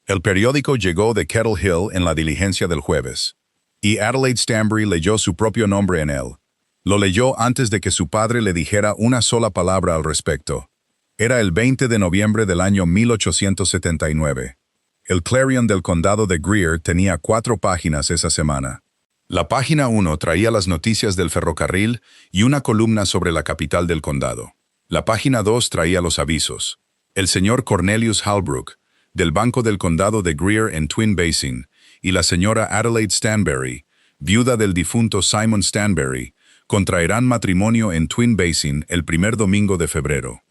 El periódico llegó de Kettle Hill en la diligencia del jueves, y Adelaide Stanbury leyó su propio nombre en él. Lo leyó antes de que su padre le dijera una sola palabra al respecto. Era el 20 de noviembre del año 1879. El Clarion del condado de Greer tenía 4 páginas esa semana. La página 1 traía las noticias del ferrocarril y una columna sobre la capital del condado. La página 2 traía los avisos. El señor Cornelius Halbrook, del Banco del Condado de Greer en Twin Basin, y la señora Adelaide Stanbury, viuda del difunto Simon Stanbury, contraerán matrimonio en Twin Basin el primer domingo de febrero.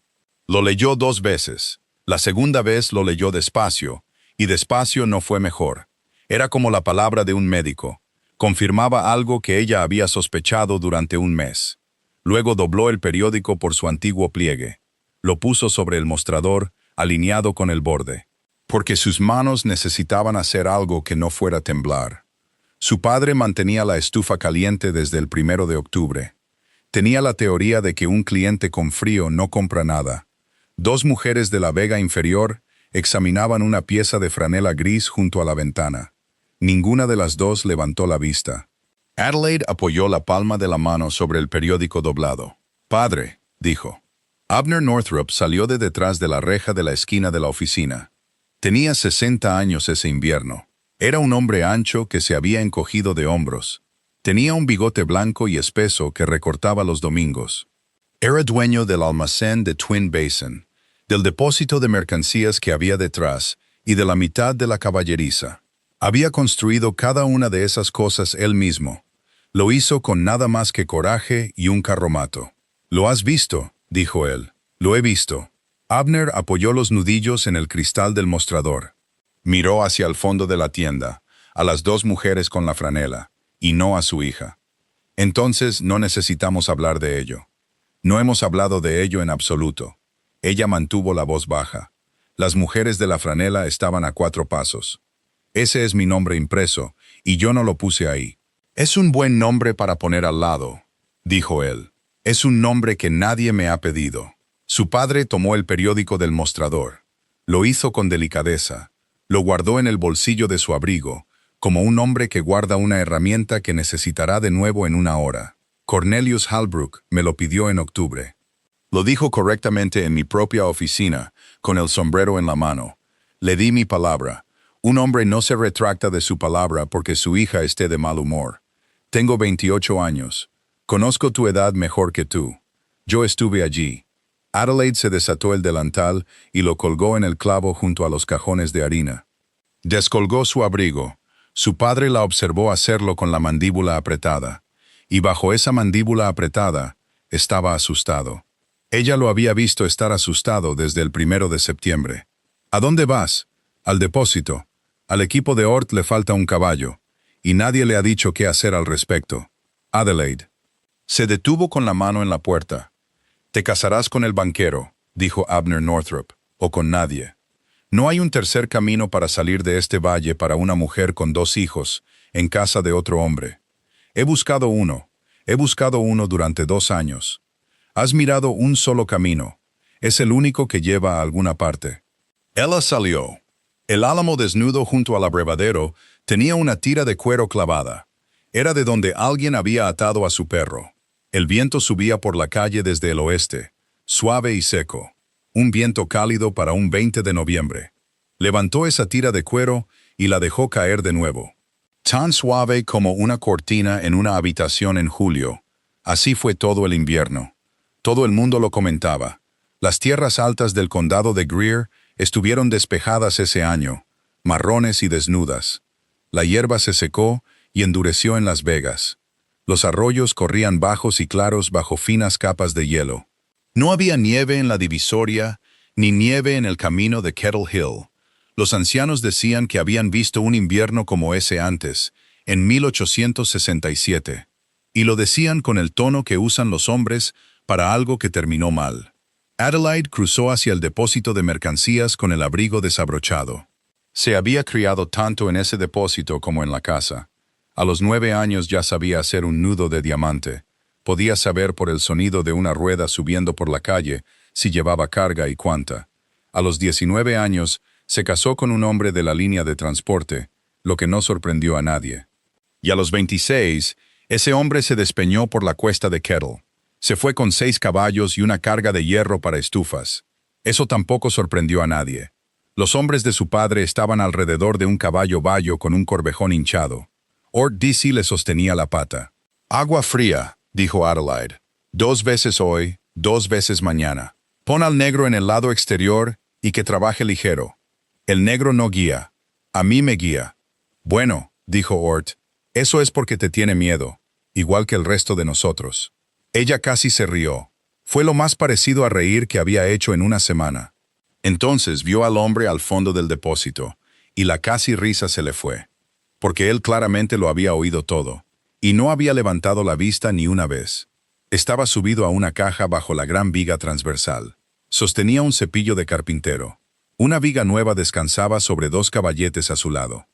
Lo leyó 2 veces. La segunda vez lo leyó despacio, y despacio no fue mejor. Era como la palabra de un médico. Confirmaba algo que ella había sospechado durante un mes. Luego dobló el periódico por su antiguo pliegue. Lo puso sobre el mostrador, alineado con el borde. Porque sus manos necesitaban hacer algo que no fuera temblar. Su padre mantenía la estufa caliente desde el 1 de octubre. Tenía la teoría de que un cliente con frío no compra nada. 2 mujeres de la Vega Inferior examinaban una pieza de franela gris junto a la ventana. Ninguna de las 2 levantó la vista. Adelaide apoyó la palma de la mano sobre el periódico doblado. «Padre», dijo. Abner Northrop salió de detrás de la reja de la esquina de la oficina. Tenía 60 años ese invierno. Era un hombre ancho que se había encogido de hombros. Tenía un bigote blanco y espeso que recortaba los domingos. Era dueño del almacén de Twin Basin, del depósito de mercancías que había detrás y de la mitad de la caballeriza. Había construido cada una de esas cosas él mismo. Lo hizo con nada más que coraje y un carromato. «¿Lo has visto?», dijo él. «Lo he visto». Abner apoyó los nudillos en el cristal del mostrador. Miró hacia el fondo de la tienda, a las 2 mujeres con la franela, y no a su hija. «Entonces no necesitamos hablar de ello». «No hemos hablado de ello en absoluto». Ella mantuvo la voz baja. Las mujeres de la franela estaban a 4 pasos. «Ese es mi nombre impreso, y yo no lo puse ahí». «Es un buen nombre para poner al lado», dijo él. «Es un nombre que nadie me ha pedido». Su padre tomó el periódico del mostrador. Lo hizo con delicadeza. Lo guardó en el bolsillo de su abrigo, como un hombre que guarda una herramienta que necesitará de nuevo en una hora. «Cornelius Halbrook me lo pidió en octubre». Lo dijo correctamente en mi propia oficina, con el sombrero en la mano. Le di mi palabra. Un hombre no se retracta de su palabra porque su hija esté de mal humor. Tengo 28 años. Conozco tu edad mejor que tú. Yo estuve allí. Adelaide se desató el delantal y lo colgó en el clavo junto a los cajones de harina. Descolgó su abrigo. Su padre la observó hacerlo con la mandíbula apretada. Y bajo esa mandíbula apretada, estaba asustado. Ella lo había visto estar asustado desde el 1 de septiembre. «¿A dónde vas?» «Al depósito. Al equipo de Ort le falta un caballo, y nadie le ha dicho qué hacer al respecto. Adelaide». Se detuvo con la mano en la puerta. «Te casarás con el banquero», dijo Abner Northrop, «o con nadie. No hay un tercer camino para salir de este valle para una mujer con 2 hijos, en casa de otro hombre. He buscado uno durante 2 años. Has mirado un solo camino. Es el único que lleva a alguna parte». Ella salió. El álamo desnudo junto al abrevadero tenía una tira de cuero clavada. Era de donde alguien había atado a su perro. El viento subía por la calle desde el oeste, suave y seco. Un viento cálido para un 20 de noviembre. Levantó esa tira de cuero y la dejó caer de nuevo. Tan suave como una cortina en una habitación en julio. Así fue todo el invierno. Todo el mundo lo comentaba. Las tierras altas del condado de Greer estuvieron despejadas ese año, marrones y desnudas. La hierba se secó y endureció en Las Vegas. Los arroyos corrían bajos y claros bajo finas capas de hielo. No había nieve en la divisoria, ni nieve en el camino de Kettle Hill. Los ancianos decían que habían visto un invierno como ese antes, en 1867. Y lo decían con el tono que usan los hombres para algo que terminó mal. Adelaide cruzó hacia el depósito de mercancías con el abrigo desabrochado. Se había criado tanto en ese depósito como en la casa. A los 9 años ya sabía hacer un nudo de diamante. Podía saber por el sonido de una rueda subiendo por la calle si llevaba carga y cuánta. A los 19 años Se casó con un hombre de la línea de transporte, lo que no sorprendió a nadie. Y a los 26, ese hombre se despeñó por la cuesta de Kettle. Se fue con 6 caballos y una carga de hierro para estufas. Eso tampoco sorprendió a nadie. Los hombres de su padre estaban alrededor de un caballo bayo con un corvejón hinchado. Ort Dici le sostenía la pata. «Agua fría», dijo Adelaide. «2 veces hoy, 2 veces mañana. Pon al negro en el lado exterior y que trabaje ligero. El negro no guía. A mí me guía». «Bueno», dijo Ort, «eso es porque te tiene miedo, igual que el resto de nosotros». Ella casi se rió. Fue lo más parecido a reír que había hecho en una semana. Entonces vio al hombre al fondo del depósito, y la casi risa se le fue. Porque él claramente lo había oído todo, y no había levantado la vista ni una vez. Estaba subido a una caja bajo la gran viga transversal. Sostenía un cepillo de carpintero. Una viga nueva descansaba sobre 2 caballetes a su lado.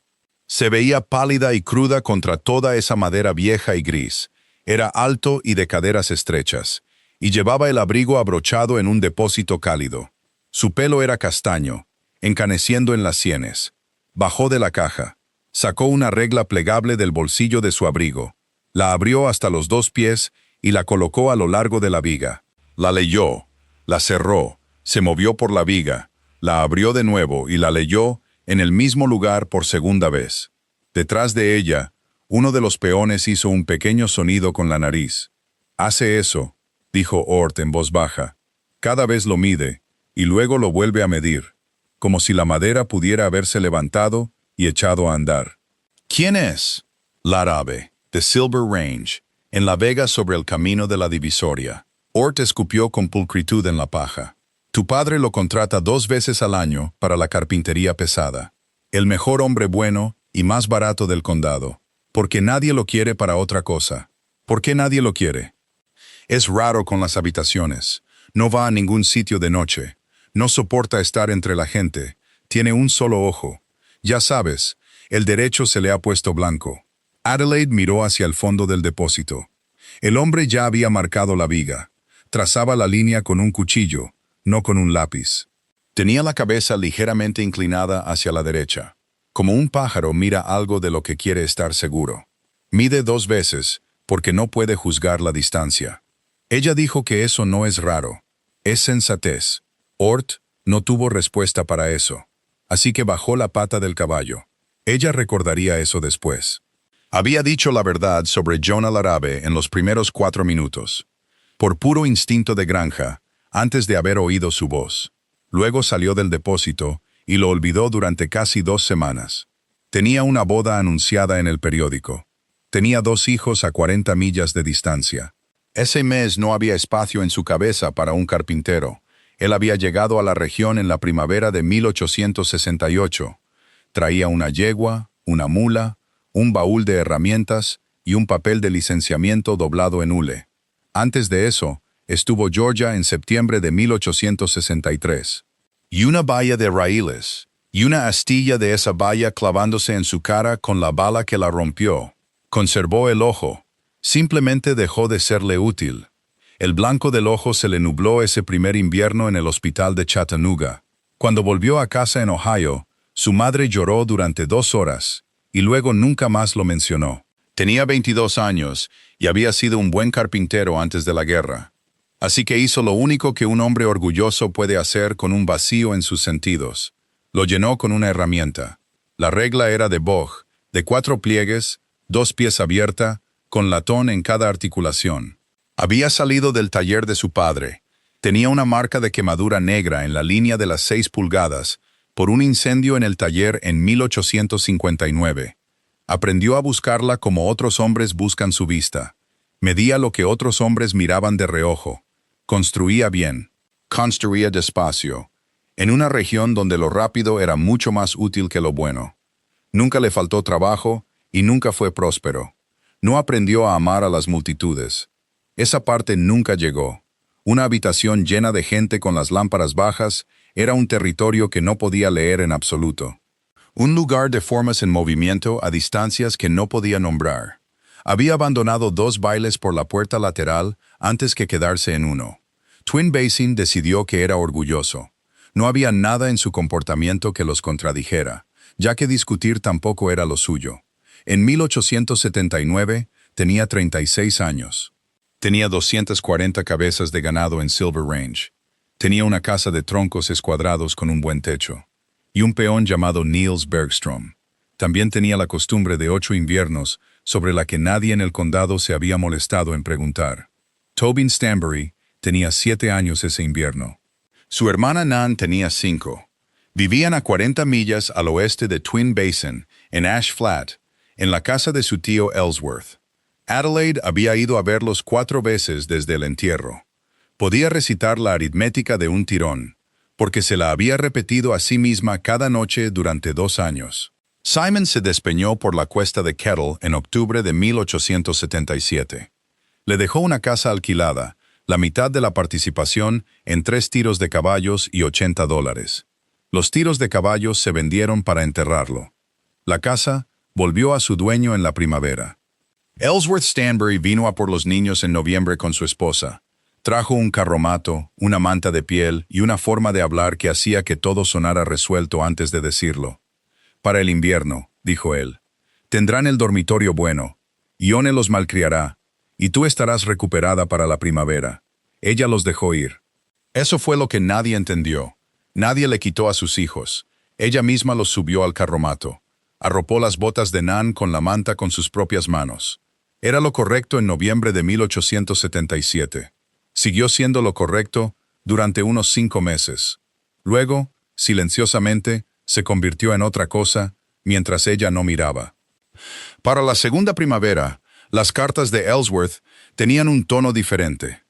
Se veía pálida y cruda contra toda esa madera vieja y gris. Era alto y de caderas estrechas, y llevaba el abrigo abrochado en un depósito cálido. Su pelo era castaño, encaneciendo en las sienes. Bajó de la caja. Sacó una regla plegable del bolsillo de su abrigo. La abrió hasta los 2 pies y la colocó a lo largo de la viga. La leyó, la cerró, se movió por la viga, la abrió de nuevo y la leyó en el mismo lugar por segunda vez. Detrás de ella, uno de los peones hizo un pequeño sonido con la nariz. «Hace eso», dijo Ort en voz baja. «Cada vez lo mide, y luego lo vuelve a medir, como si la madera pudiera haberse levantado y echado a andar». «¿Quién es?» «Larabe, de Silver Range, en la vega sobre el camino de la divisoria». Ort escupió con pulcritud en la paja. «Tu padre lo contrata 2 veces al año para la carpintería pesada. El mejor hombre bueno y más barato del condado. Porque nadie lo quiere para otra cosa». «¿Por qué nadie lo quiere?» «Es raro con las habitaciones. No va a ningún sitio de noche. No soporta estar entre la gente. Tiene un solo ojo. Ya sabes, el derecho se le ha puesto blanco». Adelaide miró hacia el fondo del depósito. El hombre ya había marcado la viga. Trazaba la línea con un cuchillo, no con un lápiz. Tenía la cabeza ligeramente inclinada hacia la derecha. Como un pájaro mira algo de lo que quiere estar seguro. Mide 2 veces, porque no puede juzgar la distancia. Ella dijo que eso no es raro. Es sensatez. Ort no tuvo respuesta para eso. Así que bajó la pata del caballo. Ella recordaría eso después. Había dicho la verdad sobre Jonah Larabe en los primeros 4 minutos. Por puro instinto de granja, antes de haber oído su voz. Luego salió del depósito y lo olvidó durante casi 2 semanas. Tenía una boda anunciada en el periódico. Tenía 2 hijos a 40 millas de distancia. Ese mes no había espacio en su cabeza para un carpintero. Él había llegado a la región en la primavera de 1868. Traía una yegua, una mula, un baúl de herramientas y un papel de licenciamiento doblado en hule. Antes de eso, estuvo Georgia en septiembre de 1863. Y una valla de raíles, y una astilla de esa valla clavándose en su cara con la bala que la rompió. Conservó el ojo. Simplemente dejó de serle útil. El blanco del ojo se le nubló ese primer invierno en el hospital de Chattanooga. Cuando volvió a casa en Ohio, su madre lloró durante 2 horas, y luego nunca más lo mencionó. Tenía 22 años y había sido un buen carpintero antes de la guerra. Así que hizo lo único que un hombre orgulloso puede hacer con un vacío en sus sentidos. Lo llenó con una herramienta. La regla era de Bog, de 4 pliegues, 2 pies abierta, con latón en cada articulación. Había salido del taller de su padre. Tenía una marca de quemadura negra en la línea de las 6 pulgadas, por un incendio en el taller en 1859. Aprendió a buscarla como otros hombres buscan su vista. Medía lo que otros hombres miraban de reojo. Construía bien. Construía despacio. En una región donde lo rápido era mucho más útil que lo bueno. Nunca le faltó trabajo y nunca fue próspero. No aprendió a amar a las multitudes. Esa parte nunca llegó. Una habitación llena de gente con las lámparas bajas era un territorio que no podía leer en absoluto. Un lugar de formas en movimiento a distancias que no podía nombrar. Había abandonado 2 bailes por la puerta lateral antes que quedarse en uno. Twin Basin decidió que era orgulloso. No había nada en su comportamiento que los contradijera, ya que discutir tampoco era lo suyo. En 1879 tenía 36 años. Tenía 240 cabezas de ganado en Silver Range. Tenía una casa de troncos escuadrados con un buen techo. Y un peón llamado Niels Bergstrom. También tenía la costumbre de 8 inviernos sobre la que nadie en el condado se había molestado en preguntar. Tobin Stanbury tenía 7 años ese invierno. Su hermana Nan tenía 5. Vivían a 40 millas al oeste de Twin Basin, en Ash Flat, en la casa de su tío Ellsworth. Adelaide había ido a verlos 4 veces desde el entierro. Podía recitar la aritmética de un tirón, porque se la había repetido a sí misma cada noche durante 2 años. Simon se despeñó por la cuesta de Kettle en octubre de 1877. Le dejó una casa alquilada, la mitad de la participación en 3 tiros de caballos y $80. Los tiros de caballos se vendieron para enterrarlo. La casa volvió a su dueño en la primavera. Ellsworth Stanbury vino a por los niños en noviembre con su esposa. Trajo un carromato, una manta de piel y una forma de hablar que hacía que todo sonara resuelto antes de decirlo. Para el invierno, dijo él, tendrán el dormitorio bueno. Ione los malcriará, y tú estarás recuperada para la primavera. Ella los dejó ir. Eso fue lo que nadie entendió. Nadie le quitó a sus hijos. Ella misma los subió al carromato. Arropó las botas de Nan con la manta con sus propias manos. Era lo correcto en noviembre de 1877. Siguió siendo lo correcto durante unos 5 meses. Luego, silenciosamente, se convirtió en otra cosa, mientras ella no miraba. Para la segunda primavera, las cartas de Ellsworth tenían un tono diferente.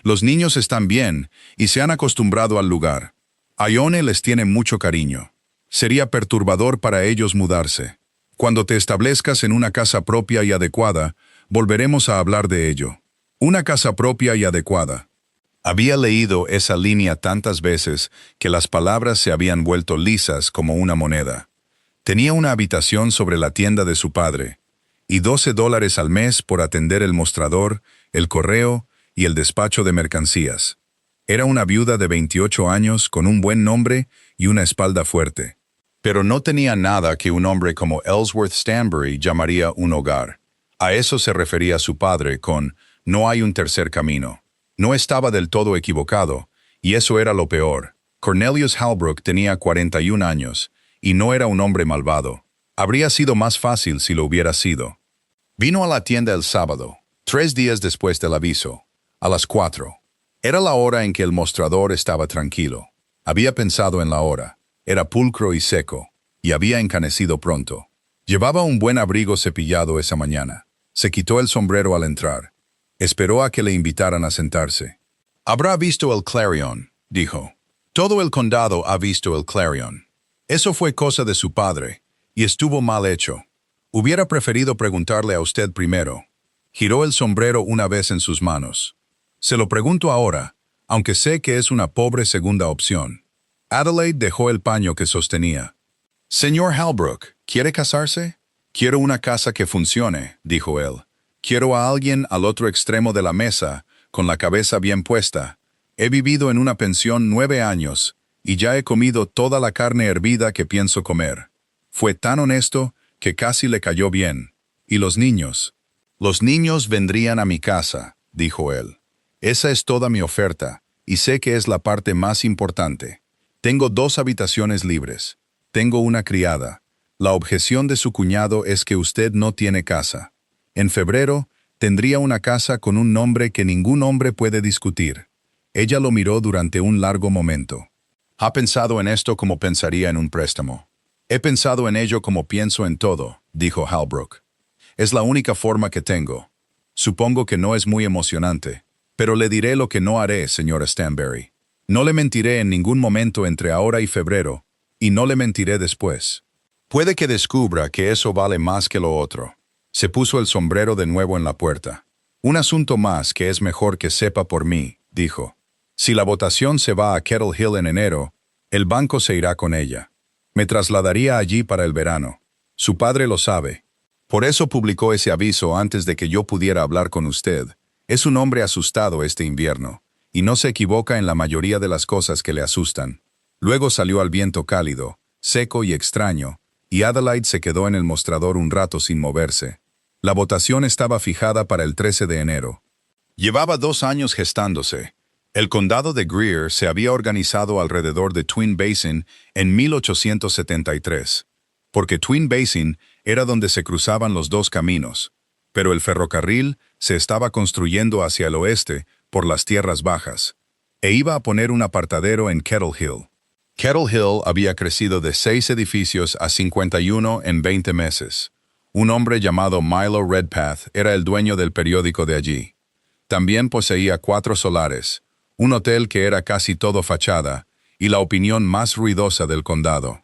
Los niños están bien y se han acostumbrado al lugar. A Ione les tiene mucho cariño. Sería perturbador para ellos mudarse. Cuando te establezcas en una casa propia y adecuada, volveremos a hablar de ello. Una casa propia y adecuada. Había leído esa línea tantas veces que las palabras se habían vuelto lisas como una moneda. Tenía una habitación sobre la tienda de su padre, y $12 al mes por atender el mostrador, el correo y el despacho de mercancías. Era una viuda de 28 años con un buen nombre y una espalda fuerte. Pero no tenía nada que un hombre como Ellsworth Stanbury llamaría un hogar. A eso se refería su padre con «no hay un tercer camino». No estaba del todo equivocado, y eso era lo peor. Cornelius Halbrook tenía 41 años, y no era un hombre malvado. Habría sido más fácil si lo hubiera sido. Vino a la tienda el sábado, 3 días después del aviso, a las 4. Era la hora en que el mostrador estaba tranquilo. Había pensado en la hora. Era pulcro y seco, y había encanecido pronto. Llevaba un buen abrigo cepillado esa mañana. Se quitó el sombrero al entrar. Esperó a que le invitaran a sentarse. «Habrá visto el Clarion», dijo. «Todo el condado ha visto el Clarion. Eso fue cosa de su padre, y estuvo mal hecho. Hubiera preferido preguntarle a usted primero». Giró el sombrero una vez en sus manos. «Se lo pregunto ahora, aunque sé que es una pobre segunda opción». Adelaide dejó el paño que sostenía. «Señor Halbrook, ¿quiere casarse?» «Quiero una casa que funcione», dijo él. «Quiero a alguien al otro extremo de la mesa, con la cabeza bien puesta. He vivido en una pensión 9 años, y ya he comido toda la carne hervida que pienso comer». Fue tan honesto que casi le cayó bien. «¿Y los niños?» «Los niños vendrían a mi casa», dijo él. «Esa es toda mi oferta, y sé que es la parte más importante. Tengo 2 habitaciones libres. Tengo una criada. La objeción de su cuñado es que usted no tiene casa. En febrero, tendría una casa con un nombre que ningún hombre puede discutir». Ella lo miró durante un largo momento. «¿Ha pensado en esto como pensaría en un préstamo?» «He pensado en ello como pienso en todo», dijo Halbrook. «Es la única forma que tengo. Supongo que no es muy emocionante, pero le diré lo que no haré, señora Stanbury. No le mentiré en ningún momento entre ahora y febrero, y no le mentiré después. Puede que descubra que eso vale más que lo otro». Se puso el sombrero de nuevo en la puerta. «Un asunto más que es mejor que sepa por mí», dijo. «Si la votación se va a Kettle Hill en enero, el banco se irá con ella. Me trasladaría allí para el verano. Su padre lo sabe. Por eso publicó ese aviso antes de que yo pudiera hablar con usted. Es un hombre asustado este invierno, y no se equivoca en la mayoría de las cosas que le asustan. Luego salió al viento cálido, seco y extraño, y Adelaide se quedó en el mostrador un rato sin moverse. La votación estaba fijada para el 13 de enero. Llevaba 2 años gestándose. El condado de Greer se había organizado alrededor de Twin Basin en 1873, porque Twin Basin era donde se cruzaban los dos caminos, pero el ferrocarril se estaba construyendo hacia el oeste por las tierras bajas, e iba a poner un apartadero en Kettle Hill. Kettle Hill había crecido de 6 edificios a 51 en 20 meses. Un hombre llamado Milo Redpath era el dueño del periódico de allí. También poseía 4 solares, un hotel que era casi todo fachada y la opinión más ruidosa del condado.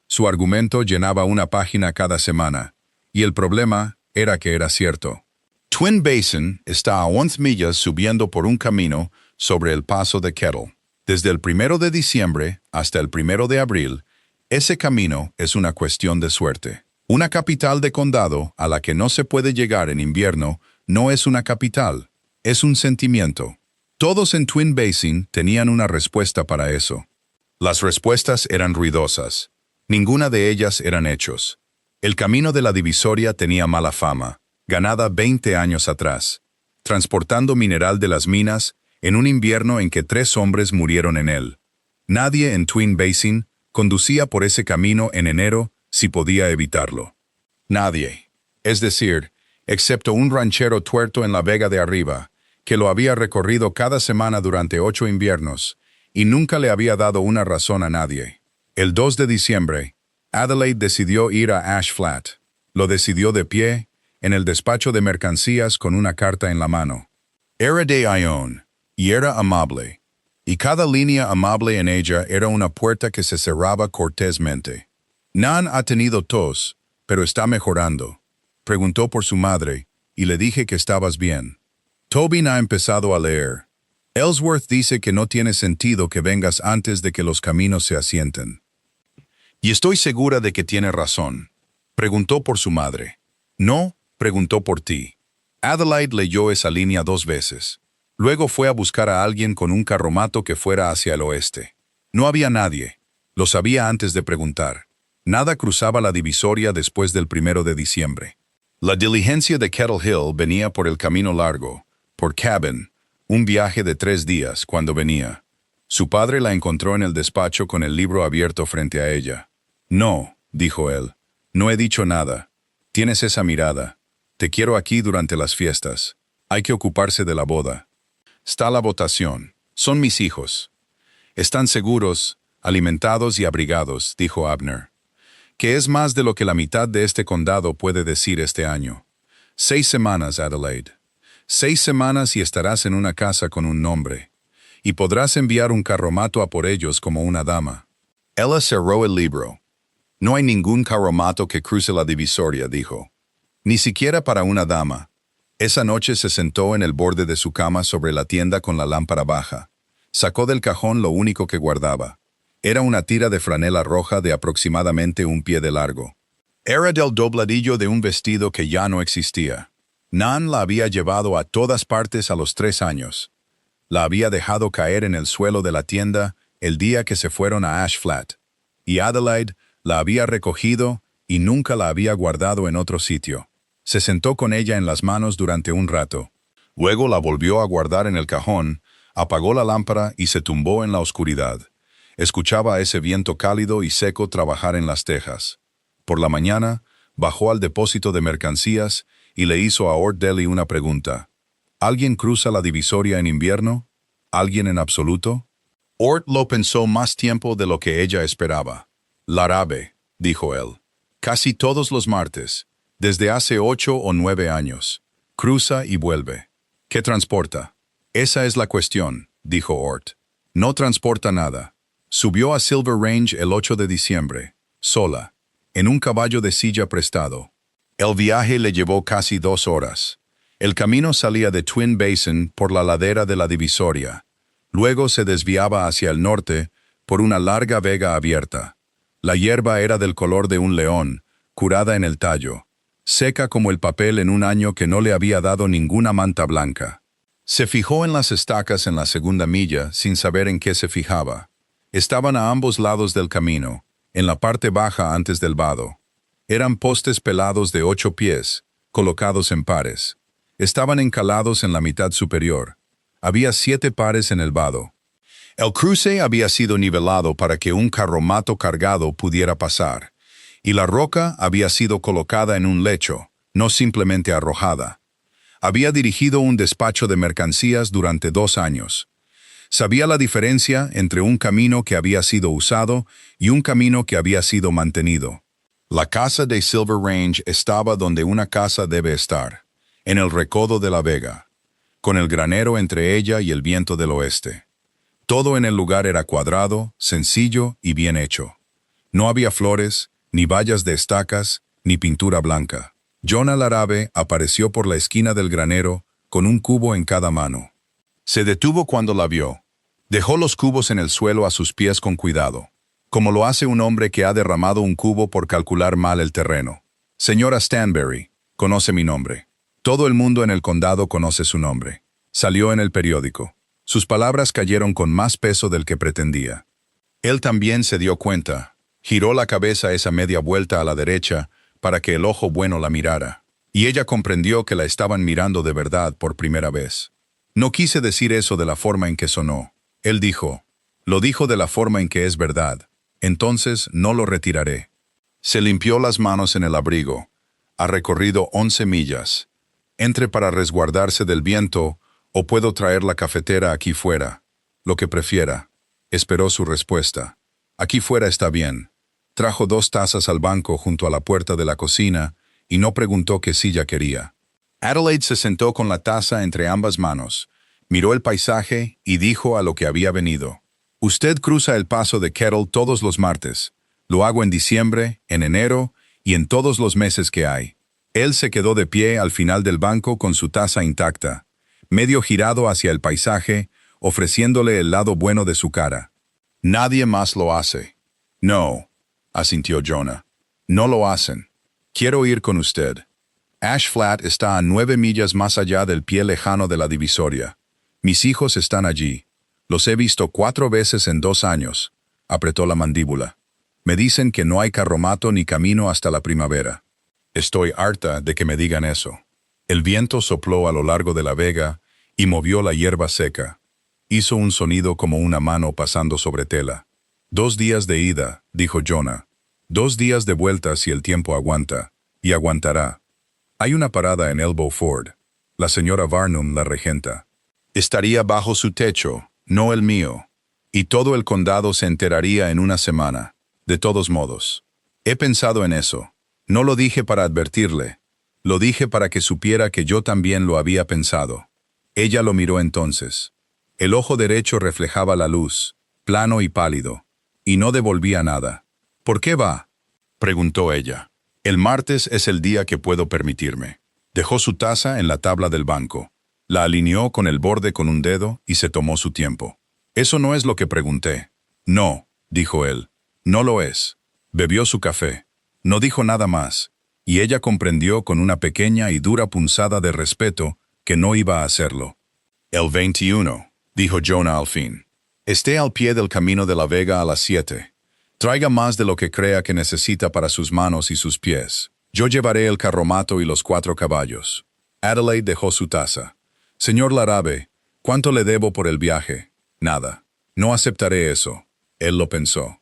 Su argumento llenaba una página cada semana, y el problema era que era cierto. Twin Basin está a 11 millas subiendo por un camino sobre el paso de Kettle. Desde el 1 de diciembre hasta el 1 de abril, ese camino es una cuestión de suerte. Una capital de condado a la que no se puede llegar en invierno no es una capital, es un sentimiento. Todos en Twin Basin tenían una respuesta para eso. Las respuestas eran ruidosas. Ninguna de ellas eran hechos. El camino de la divisoria tenía mala fama, ganada 20 años atrás, transportando mineral de las minas en un invierno en que 3 hombres murieron en él. Nadie en Twin Basin conducía por ese camino en enero si podía evitarlo. Nadie. Es decir, excepto un ranchero tuerto en la Vega de Arriba, que lo había recorrido cada semana durante 8 inviernos, y nunca le había dado una razón a nadie. El 2 de diciembre, Adelaide decidió ir a Ash Flat. Lo decidió de pie, en el despacho de mercancías con una carta en la mano. Era de Ione, y era amable, y cada línea amable en ella era una puerta que se cerraba cortésmente. Nan ha tenido tos, pero está mejorando. Preguntó por su madre, y le dije que estabas bien. Tobin ha empezado a leer. Ellsworth dice que no tiene sentido que vengas antes de que los caminos se asienten. Y estoy segura de que tiene razón. Preguntó por su madre. No, preguntó por ti. Adelaide leyó esa línea 2 veces. Luego fue a buscar a alguien con un carromato que fuera hacia el oeste. No había nadie. Lo sabía antes de preguntar. Nada cruzaba la divisoria después del 1 de diciembre. La diligencia de Kettle Hill venía por el camino largo, por Cabin, un viaje de 3 días cuando venía. Su padre la encontró en el despacho con el libro abierto frente a ella. No, dijo él, no he dicho nada. Tienes esa mirada. Te quiero aquí durante las fiestas. Hay que ocuparse de la boda. Está la votación. Son mis hijos. Están seguros, alimentados y abrigados, dijo Abner. Que es más de lo que la mitad de este condado puede decir este año. 6 semanas, Adelaide. 6 semanas y estarás en una casa con un nombre. Y podrás enviar un carromato a por ellos como una dama. Ella cerró el libro. No hay ningún carromato que cruce la divisoria, dijo. Ni siquiera para una dama. Esa noche se sentó en el borde de su cama sobre la tienda con la lámpara baja. Sacó del cajón lo único que guardaba. Era una tira de franela roja de aproximadamente 1 pie de largo. Era del dobladillo de un vestido que ya no existía. Nan la había llevado a todas partes a los 3 años. La había dejado caer en el suelo de la tienda el día que se fueron a Ash Flat. Y Adelaide la había recogido y nunca la había guardado en otro sitio. Se sentó con ella en las manos durante un rato. Luego la volvió a guardar en el cajón, apagó la lámpara y se tumbó en la oscuridad. Escuchaba a ese viento cálido y seco trabajar en las tejas. Por la mañana, bajó al depósito de mercancías y le hizo a Ort Deli una pregunta. ¿Alguien cruza la divisoria en invierno? ¿Alguien en absoluto? Ort lo pensó más tiempo de lo que ella esperaba. Larabe, dijo él. Casi todos los martes, desde hace 8 o 9 años. Cruza y vuelve. ¿Qué transporta? Esa es la cuestión, dijo Ort. No transporta nada. Subió a Silver Range el 8 de diciembre, sola, en un caballo de silla prestado. El viaje le llevó casi 2 horas. El camino salía de Twin Basin por la ladera de la divisoria. Luego se desviaba hacia el norte por una larga vega abierta. La hierba era del color de un león, curada en el tallo, seca como el papel en un año que no le había dado ninguna manta blanca. Se fijó en las estacas en la segunda milla sin saber en qué se fijaba. Estaban a ambos lados del camino, en la parte baja antes del vado. Eran postes pelados de 8 pies, colocados en pares. Estaban encalados en la mitad superior. Había 7 pares en el vado. El cruce había sido nivelado para que un carromato cargado pudiera pasar, y la roca había sido colocada en un lecho, no simplemente arrojada. Había dirigido un despacho de mercancías durante 2 años. Sabía la diferencia entre un camino que había sido usado y un camino que había sido mantenido. La casa de Silver Range estaba donde una casa debe estar, en el recodo de la vega, con el granero entre ella y el viento del oeste. Todo en el lugar era cuadrado, sencillo y bien hecho. No había flores, ni vallas de estacas, ni pintura blanca. Jonah Larabe apareció por la esquina del granero con un cubo en cada mano. Se detuvo cuando la vio. Dejó los cubos en el suelo a sus pies con cuidado, como lo hace un hombre que ha derramado un cubo por calcular mal el terreno. Señora Stanberry, conoce mi nombre. Todo el mundo en el condado conoce su nombre. Salió en el periódico. Sus palabras cayeron con más peso del que pretendía. Él también se dio cuenta. Giró la cabeza esa media vuelta a la derecha para que el ojo bueno la mirara. Y ella comprendió que la estaban mirando de verdad por primera vez. No quise decir eso de la forma en que sonó. Él dijo, lo dijo de la forma en que es verdad. Entonces no lo retiraré. Se limpió las manos en el abrigo. Ha recorrido 11 millas. Entre para resguardarse del viento, o puedo traer la cafetera aquí fuera. Lo que prefiera. Esperó su respuesta. Aquí fuera está bien. Trajo 2 tazas al banco junto a la puerta de la cocina y no preguntó qué silla quería. Adelaide se sentó con la taza entre ambas manos, miró el paisaje y dijo a lo que había venido. Usted cruza el paso de Kettle todos los martes. Lo hago en diciembre, en enero y en todos los meses que hay. Él se quedó de pie al final del banco con su taza intacta, medio girado hacia el paisaje, ofreciéndole el lado bueno de su cara. Nadie más lo hace. No, asintió Jonah. No lo hacen. Quiero ir con usted. Ash Flat está a 9 millas más allá del pie lejano de la divisoria. Mis hijos están allí. Los he visto 4 veces en 2 años. Apretó la mandíbula. Me dicen que no hay carromato ni camino hasta la primavera. Estoy harta de que me digan eso. El viento sopló a lo largo de la vega y movió la hierba seca. Hizo un sonido como una mano pasando sobre tela. 2 días de ida, dijo Jonah. 2 días de vuelta si el tiempo aguanta. Y aguantará. Hay una parada en Elbow Ford. La señora Varnum la regenta. Estaría bajo su techo, no el mío. Y todo el condado se enteraría en una semana. De todos modos. He pensado en eso. No lo dije para advertirle. Lo dije para que supiera que yo también lo había pensado. Ella lo miró entonces. El ojo derecho reflejaba la luz, plano y pálido, y no devolvía nada. ¿Por qué va?, preguntó ella. El martes es el día que puedo permitirme. Dejó su taza en la tabla del banco. La alineó con el borde con un dedo y se tomó su tiempo. Eso no es lo que pregunté. No, dijo él. No lo es. Bebió su café. No dijo nada más. Y ella comprendió con una pequeña y dura punzada de respeto que no iba a hacerlo. El 21, dijo Jonah al fin. Esté al pie del camino de la vega a las 7. Traiga más de lo que crea que necesita para sus manos y sus pies. Yo llevaré el carromato y los 4 caballos. Adelaide dejó su taza. Señor Larabe, ¿cuánto le debo por el viaje? Nada. No aceptaré eso. Él lo pensó.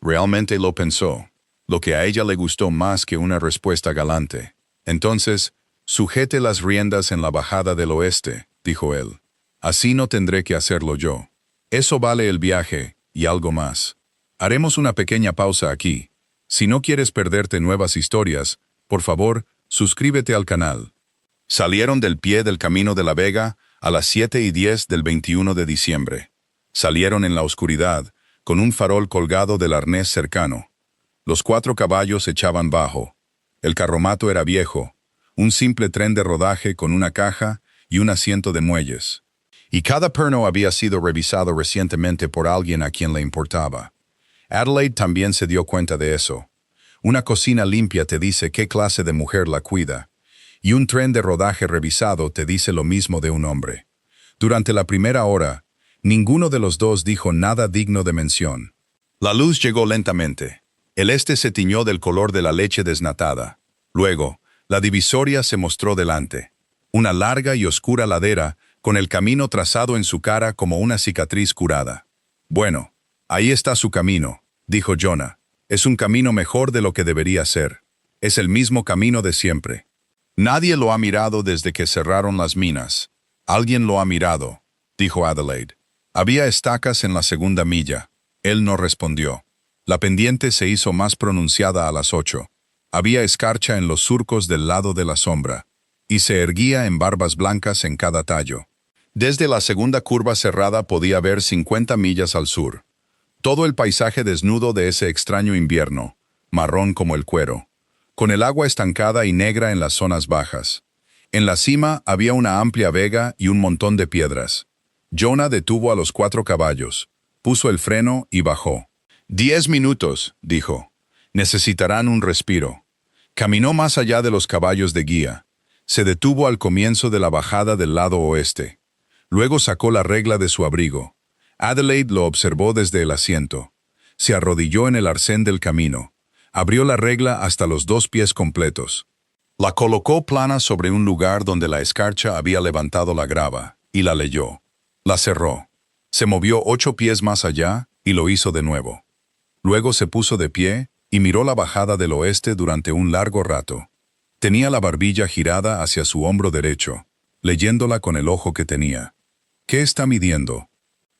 Realmente lo pensó. Lo que a ella le gustó más que una respuesta galante. Entonces, sujete las riendas en la bajada del oeste, dijo él. Así no tendré que hacerlo yo. Eso vale el viaje, y algo más. Haremos una pequeña pausa aquí. Si no quieres perderte nuevas historias, por favor, suscríbete al canal. Salieron del pie del camino de la vega a las 7:10 del 21 de diciembre. Salieron en la oscuridad, con un farol colgado del arnés cercano. Los 4 caballos echaban bajo. El carromato era viejo, un simple tren de rodaje con una caja y un asiento de muelles. Y cada perno había sido revisado recientemente por alguien a quien le importaba. Adelaide también se dio cuenta de eso. Una cocina limpia te dice qué clase de mujer la cuida, y un tren de rodaje revisado te dice lo mismo de un hombre. Durante la primera hora, Ninguno de los dos dijo nada digno de mención. La luz llegó lentamente. El este se tiñó del color de la leche desnatada. Luego, la divisoria se mostró delante. Una larga y oscura ladera, con el camino trazado en su cara como una cicatriz curada. «Bueno, ahí está su camino», dijo Jonah. «Es un camino mejor de lo que debería ser. Es el mismo camino de siempre. Nadie lo ha mirado desde que cerraron las minas. Alguien lo ha mirado», dijo Adelaide. Había estacas en la segunda milla. Él no respondió. La pendiente se hizo más pronunciada a las 8. Había escarcha en los surcos del lado de la sombra, y se erguía en barbas blancas en cada tallo. Desde la segunda curva cerrada podía ver 50 millas al sur. Todo el paisaje desnudo de ese extraño invierno, marrón como el cuero, con el agua estancada y negra en las zonas bajas. En la cima había una amplia vega y un montón de piedras. Jonah detuvo a los 4 caballos, puso el freno y bajó. 10 minutos, dijo. Necesitarán un respiro. Caminó más allá de los caballos de guía. Se detuvo al comienzo de la bajada del lado oeste. Luego sacó la regla de su abrigo. Adelaide lo observó desde el asiento. Se arrodilló en el arcén del camino. Abrió la regla hasta los 2 pies completos. La colocó plana sobre un lugar donde la escarcha había levantado la grava, y la leyó. La cerró. Se movió 8 pies más allá y lo hizo de nuevo. Luego se puso de pie y miró la bajada del oeste durante un largo rato. Tenía la barbilla girada hacia su hombro derecho, leyéndola con el ojo que tenía. «¿Qué está midiendo?»,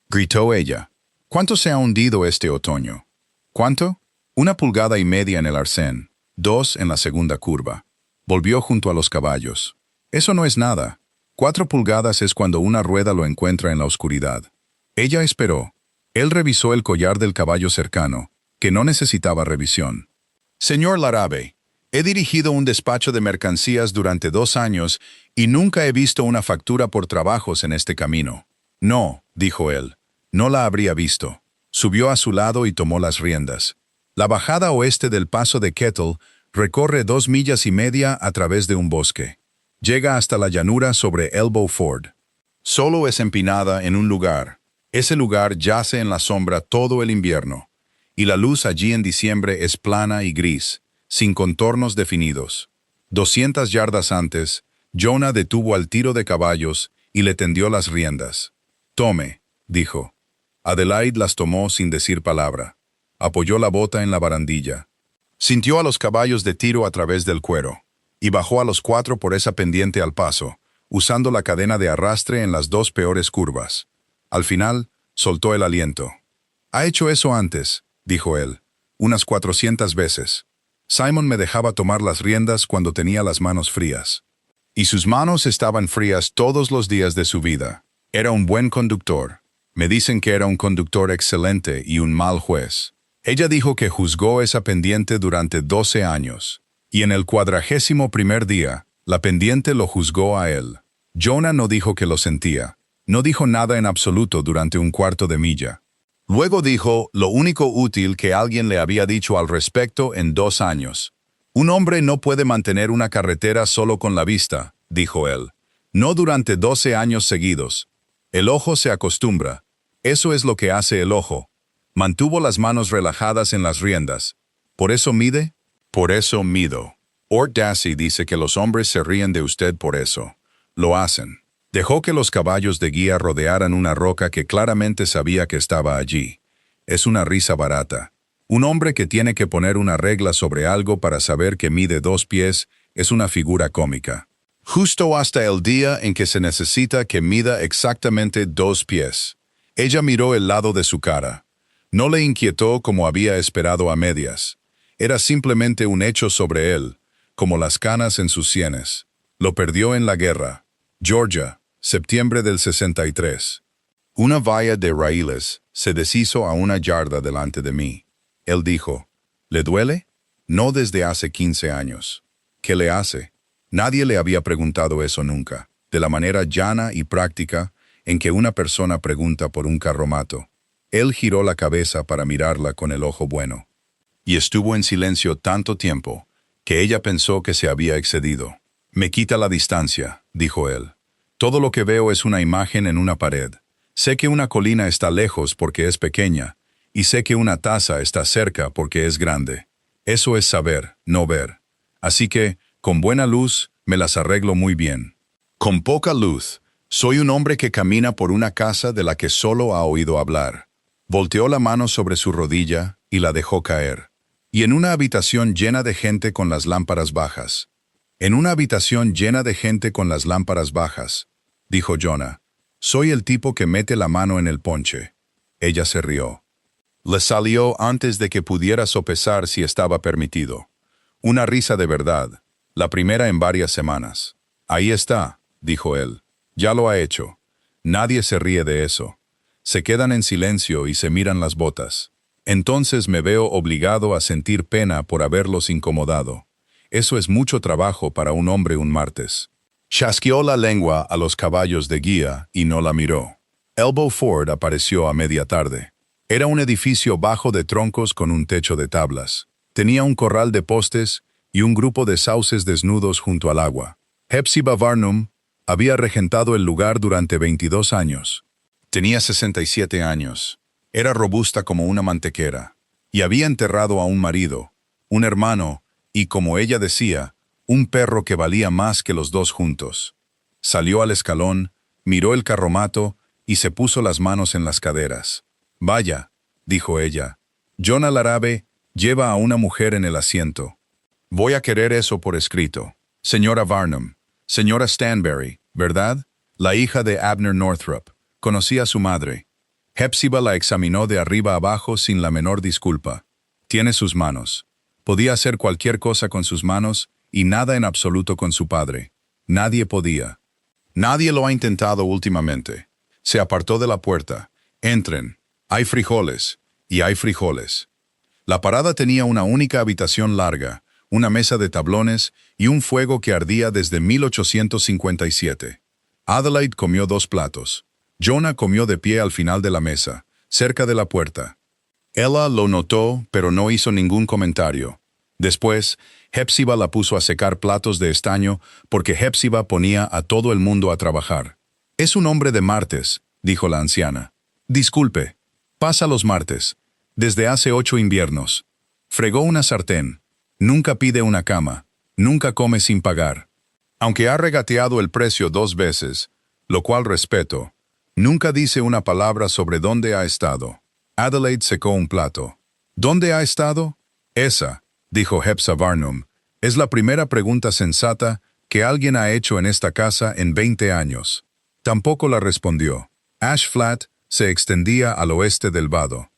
gritó ella. «¿Cuánto se ha hundido este otoño?». «¿Cuánto?». 1,5 pulgadas en el arcén, 2 en la segunda curva. Volvió junto a los caballos. «Eso no es nada. 4 pulgadas es cuando una rueda lo encuentra en la oscuridad». Ella esperó. Él revisó el collar del caballo cercano, que no necesitaba revisión. «Señor Larabe, he dirigido un despacho de mercancías durante 2 años y nunca he visto una factura por trabajos en este camino». «No», dijo él, «no la habría visto». Subió a su lado y tomó las riendas. La bajada oeste del paso de Kettle recorre 2,5 millas a través de un bosque. Llega hasta la llanura sobre Elbow Ford. Solo es empinada en un lugar. Ese lugar yace en la sombra todo el invierno, y la luz allí en diciembre es plana y gris, sin contornos definidos. 200 yardas antes, Jonah detuvo al tiro de caballos y le tendió las riendas. «Tome», dijo. Adelaide las tomó sin decir palabra. Apoyó la bota en la barandilla. Sintió a los caballos de tiro a través del cuero, y bajó a los 4 por esa pendiente al paso, usando la cadena de arrastre en las 2 peores curvas. Al final, soltó el aliento. «Ha hecho eso antes», dijo él, «unas 400 veces. Simon me dejaba tomar las riendas cuando tenía las manos frías. Y sus manos estaban frías todos los días de su vida. Era un buen conductor. Me dicen que era un conductor excelente y un mal juez». Ella dijo que juzgó esa pendiente durante 12 años, y en el 41º día, la pendiente lo juzgó a él. Jonah no dijo que lo sentía. No dijo nada en absoluto durante 1/4 de milla. Luego dijo lo único útil que alguien le había dicho al respecto en 2 años. «Un hombre no puede mantener una carretera solo con la vista», dijo él. «No durante 12 años seguidos. El ojo se acostumbra. Eso es lo que hace el ojo». Mantuvo las manos relajadas en las riendas. «¿Por eso mide?». «Por eso mido. Ort Dassey dice que los hombres se ríen de usted por eso. Lo hacen». Dejó que los caballos de guía rodearan una roca que claramente sabía que estaba allí. Es una risa barata. Un hombre que tiene que poner una regla sobre algo para saber que mide 2 pies es una figura cómica. Justo hasta el día en que se necesita que mida exactamente 2 pies. Ella miró el lado de su cara. No le inquietó como había esperado a medias. Era simplemente un hecho sobre él, como las canas en sus sienes. Lo perdió en la guerra. Georgia, septiembre del 63. Una valla de raíles se deshizo a 1 yarda delante de mí. Él dijo, «¿Le duele?». «No desde hace 15 años». «¿Qué le hace?». Nadie le había preguntado eso nunca, de la manera llana y práctica en que una persona pregunta por un carromato. Él giró la cabeza para mirarla con el ojo bueno. Y estuvo en silencio tanto tiempo que ella pensó que se había excedido. «Me quita la distancia», dijo él. «Todo lo que veo es una imagen en una pared. Sé que una colina está lejos porque es pequeña, y sé que una taza está cerca porque es grande. Eso es saber, no ver. Así que, con buena luz, me las arreglo muy bien. Con poca luz, soy un hombre que camina por una casa de la que solo ha oído hablar. Volteó la mano sobre su rodilla y la dejó caer. Y en una habitación llena de gente con las lámparas bajas. En una habitación llena de gente con las lámparas bajas, dijo Jonah. Soy el tipo que mete la mano en el ponche. Ella se rió. Le salió antes de que pudiera sopesar si estaba permitido. Una risa de verdad, la primera en varias semanas. Ahí está, dijo él. Ya lo ha hecho. Nadie se ríe de eso. Se quedan en silencio y se miran las botas. Entonces me veo obligado a sentir pena por haberlos incomodado. Eso es mucho trabajo para un hombre un martes. Chasqueó la lengua a los caballos de guía y no la miró. Elbow Ford apareció a media tarde. Era un edificio bajo de troncos con un techo de tablas. Tenía un corral de postes y un grupo de sauces desnudos junto al agua. Hepzibah Varnum había regentado el lugar durante 22 años. Tenía 67 años. Era robusta como una mantequera. Y había enterrado a un marido, un hermano y, como ella decía, un perro que valía más que los dos juntos. Salió al escalón, miró el carromato y se puso las manos en las caderas. Vaya, dijo ella. Jonah Larabe lleva a una mujer en el asiento. Voy a querer eso por escrito. Señora Varnum, señora Stanbury, ¿verdad? La hija de Abner Northrop. Conocía a su madre. Hepzibah la examinó de arriba abajo sin la menor disculpa. Tiene sus manos. Podía hacer cualquier cosa con sus manos y nada en absoluto con su padre. Nadie podía. Nadie lo ha intentado últimamente. Se apartó de la puerta. Entren. Hay frijoles. Y hay frijoles. La parada tenía una única habitación larga, una mesa de tablones y un fuego que ardía desde 1857. Adelaide comió 2 platos. Jonah comió de pie al final de la mesa, cerca de la puerta. Ella lo notó, pero no hizo ningún comentario. Después, Hepzibah la puso a secar platos de estaño porque Hepzibah ponía a todo el mundo a trabajar. Es un hombre de martes, dijo la anciana. Disculpe. Pasa los martes. Desde hace 8 inviernos. Fregó una sartén. Nunca pide una cama. Nunca come sin pagar. Aunque ha regateado el precio 2 veces, lo cual respeto, nunca dice una palabra sobre dónde ha estado. Adelaide secó un plato. ¿Dónde ha estado? Esa, dijo Hepzibah Varnum, es la primera pregunta sensata que alguien ha hecho en esta casa en 20 años. Tampoco la respondió. Ash Flat se extendía al oeste del vado.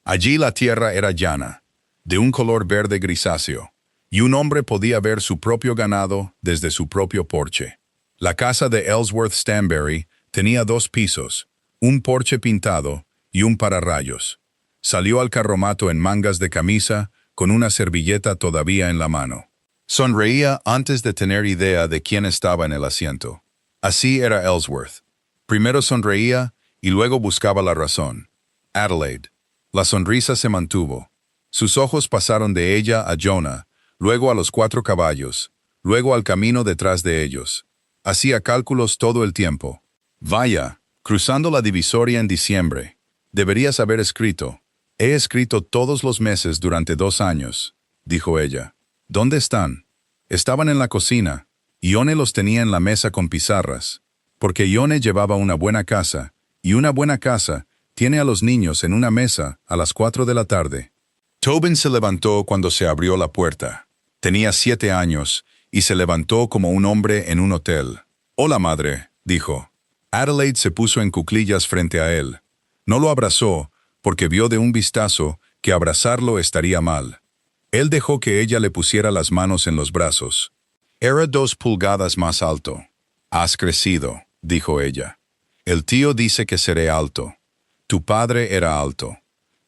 Allí la tierra era llana, de un color verde grisáceo, y un hombre podía ver su propio ganado desde su propio porche. La casa de Ellsworth Stanbury tenía 2 pisos, un porche pintado y un pararrayos. Salió al carromato en mangas de camisa, con una servilleta todavía en la mano. Sonreía antes de tener idea de quién estaba en el asiento. Así era Ellsworth. Primero sonreía y luego buscaba la razón. Adelaide. La sonrisa se mantuvo. Sus ojos pasaron de ella a Jonah, luego a los 4 caballos, luego al camino detrás de ellos. Hacía cálculos todo el tiempo. Vaya, cruzando la divisoria en diciembre. Deberías haber escrito. He escrito todos los meses durante 2 años, dijo ella. ¿Dónde están? Estaban en la cocina. Ione los tenía en la mesa con pizarras. Porque Ione llevaba una buena casa, y una buena casa tiene a los niños en una mesa a las 4 de la tarde. Tobin se levantó cuando se abrió la puerta. Tenía 7 años, y se levantó como un hombre en un hotel. Hola, madre, dijo. Adelaide se puso en cuclillas frente a él. No lo abrazó, porque vio de un vistazo que abrazarlo estaría mal. Él dejó que ella le pusiera las manos en los brazos. Era 2 pulgadas más alto. Has crecido, dijo ella. El tío dice que seré alto. Tu padre era alto.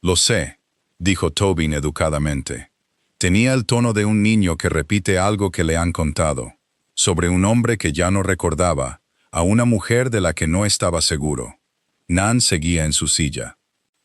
Lo sé, dijo Tobin educadamente. Tenía el tono de un niño que repite algo que le han contado, sobre un hombre que ya no recordaba, a una mujer de la que no estaba seguro. Nan seguía en su silla.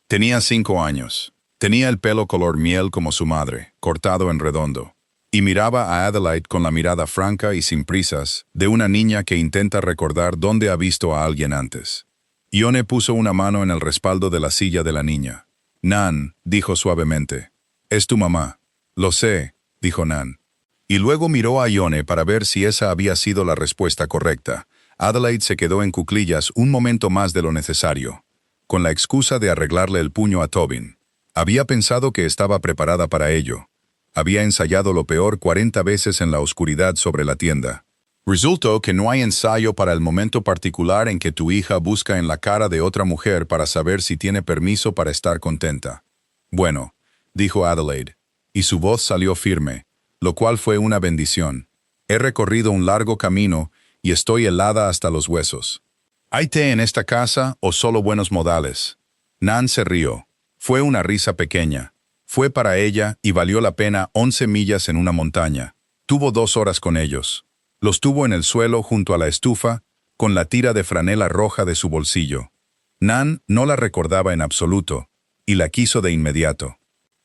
Tenía 5 años. Tenía el pelo color miel como su madre, cortado en redondo, y miraba a Adelaide con la mirada franca y sin prisas de una niña que intenta recordar dónde ha visto a alguien antes. Ione puso una mano en el respaldo de la silla de la niña. Nan, dijo suavemente. Es tu mamá. Lo sé, dijo Nan. Y luego miró a Ione para ver si esa había sido la respuesta correcta. Adelaide se quedó en cuclillas un momento más de lo necesario, con la excusa de arreglarle el puño a Tobin. Había pensado que estaba preparada para ello. Había ensayado lo peor 40 veces en la oscuridad sobre la tienda. Resultó que no hay ensayo para el momento particular en que tu hija busca en la cara de otra mujer para saber si tiene permiso para estar contenta. Bueno, dijo Adelaide, y su voz salió firme, lo cual fue una bendición. He recorrido un largo camino y estoy helada hasta los huesos. ¿Hay té en esta casa o solo buenos modales? Nan se rió. Fue una risa pequeña. Fue para ella y valió la pena 11 millas en una montaña. Tuvo 2 horas con ellos. Los tuvo en el suelo junto a la estufa, con la tira de franela roja de su bolsillo. Nan no la recordaba en absoluto, y la quiso de inmediato.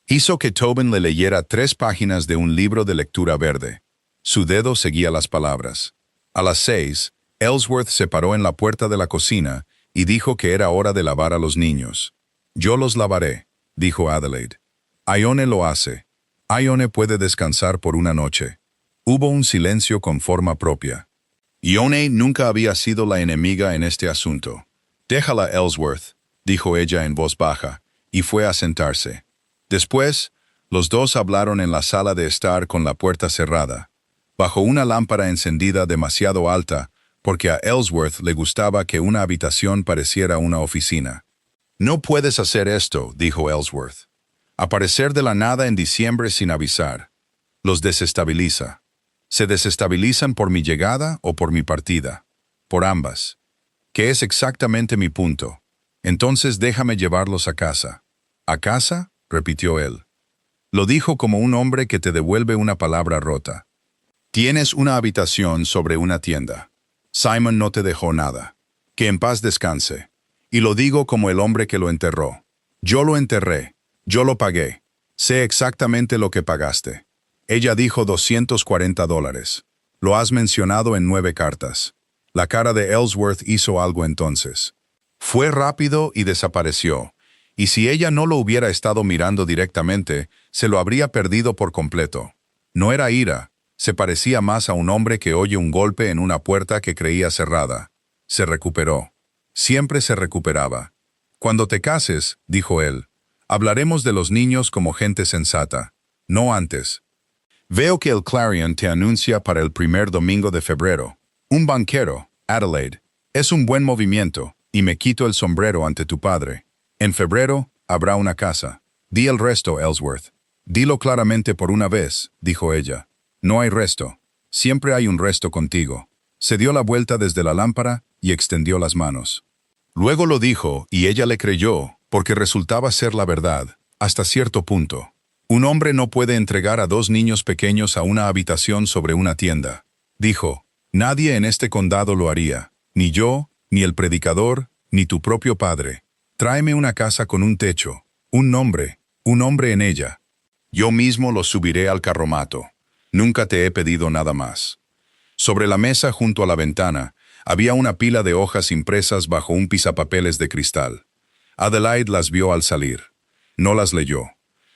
Hizo que Tobin le leyera 3 páginas de un libro de lectura verde. Su dedo seguía las palabras. A las 6, Ellsworth se paró en la puerta de la cocina y dijo que era hora de lavar a los niños. Yo los lavaré, dijo Adelaide. Ione lo hace. Ione puede descansar por una noche. Hubo un silencio con forma propia. Ione nunca había sido la enemiga en este asunto. Déjala, Ellsworth, dijo ella en voz baja, y fue a sentarse. Después, los dos hablaron en la sala de estar con la puerta cerrada, bajo una lámpara encendida demasiado alta, porque a Ellsworth le gustaba que una habitación pareciera una oficina. No puedes hacer esto, dijo Ellsworth. Aparecer de la nada en diciembre sin avisar. Los desestabiliza. ¿Se desestabilizan por mi llegada o por mi partida? Por ambas. ¿Qué es exactamente mi punto? Entonces déjame llevarlos a casa. ¿A casa?, repitió él. Lo dijo como un hombre que te devuelve una palabra rota. Tienes una habitación sobre una tienda. Simon no te dejó nada. Que en paz descanse. Y lo digo como el hombre que lo enterró. Yo lo enterré. Yo lo pagué. Sé exactamente lo que pagaste. Ella dijo $240. Lo has mencionado en 9 cartas. La cara de Ellsworth hizo algo entonces. Fue rápido y desapareció, y si ella no lo hubiera estado mirando directamente, se lo habría perdido por completo. No era ira, se parecía más a un hombre que oye un golpe en una puerta que creía cerrada. Se recuperó. Siempre se recuperaba. Cuando te cases, dijo él, hablaremos de los niños como gente sensata, no antes. Veo que el Clarion te anuncia para el primer domingo de febrero. Un banquero, Adelaide. Es un buen movimiento, y me quito el sombrero ante tu padre. En febrero, habrá una casa. Di el resto, Ellsworth. Dilo claramente por una vez, dijo ella. No hay resto. Siempre hay un resto contigo. Se dio la vuelta desde la lámpara y extendió las manos. Luego lo dijo, y ella le creyó, porque resultaba ser la verdad, hasta cierto punto. Un hombre no puede entregar a 2 niños pequeños a una habitación sobre una tienda. Dijo, nadie en este condado lo haría, ni yo, ni el predicador, ni tu propio padre. Tráeme una casa con un techo, un hombre en ella. Yo mismo lo subiré al carromato. Nunca te he pedido nada más. Sobre la mesa junto a la ventana, había una pila de hojas impresas bajo un pisapapeles de cristal. Adelaide las vio al salir. No las leyó.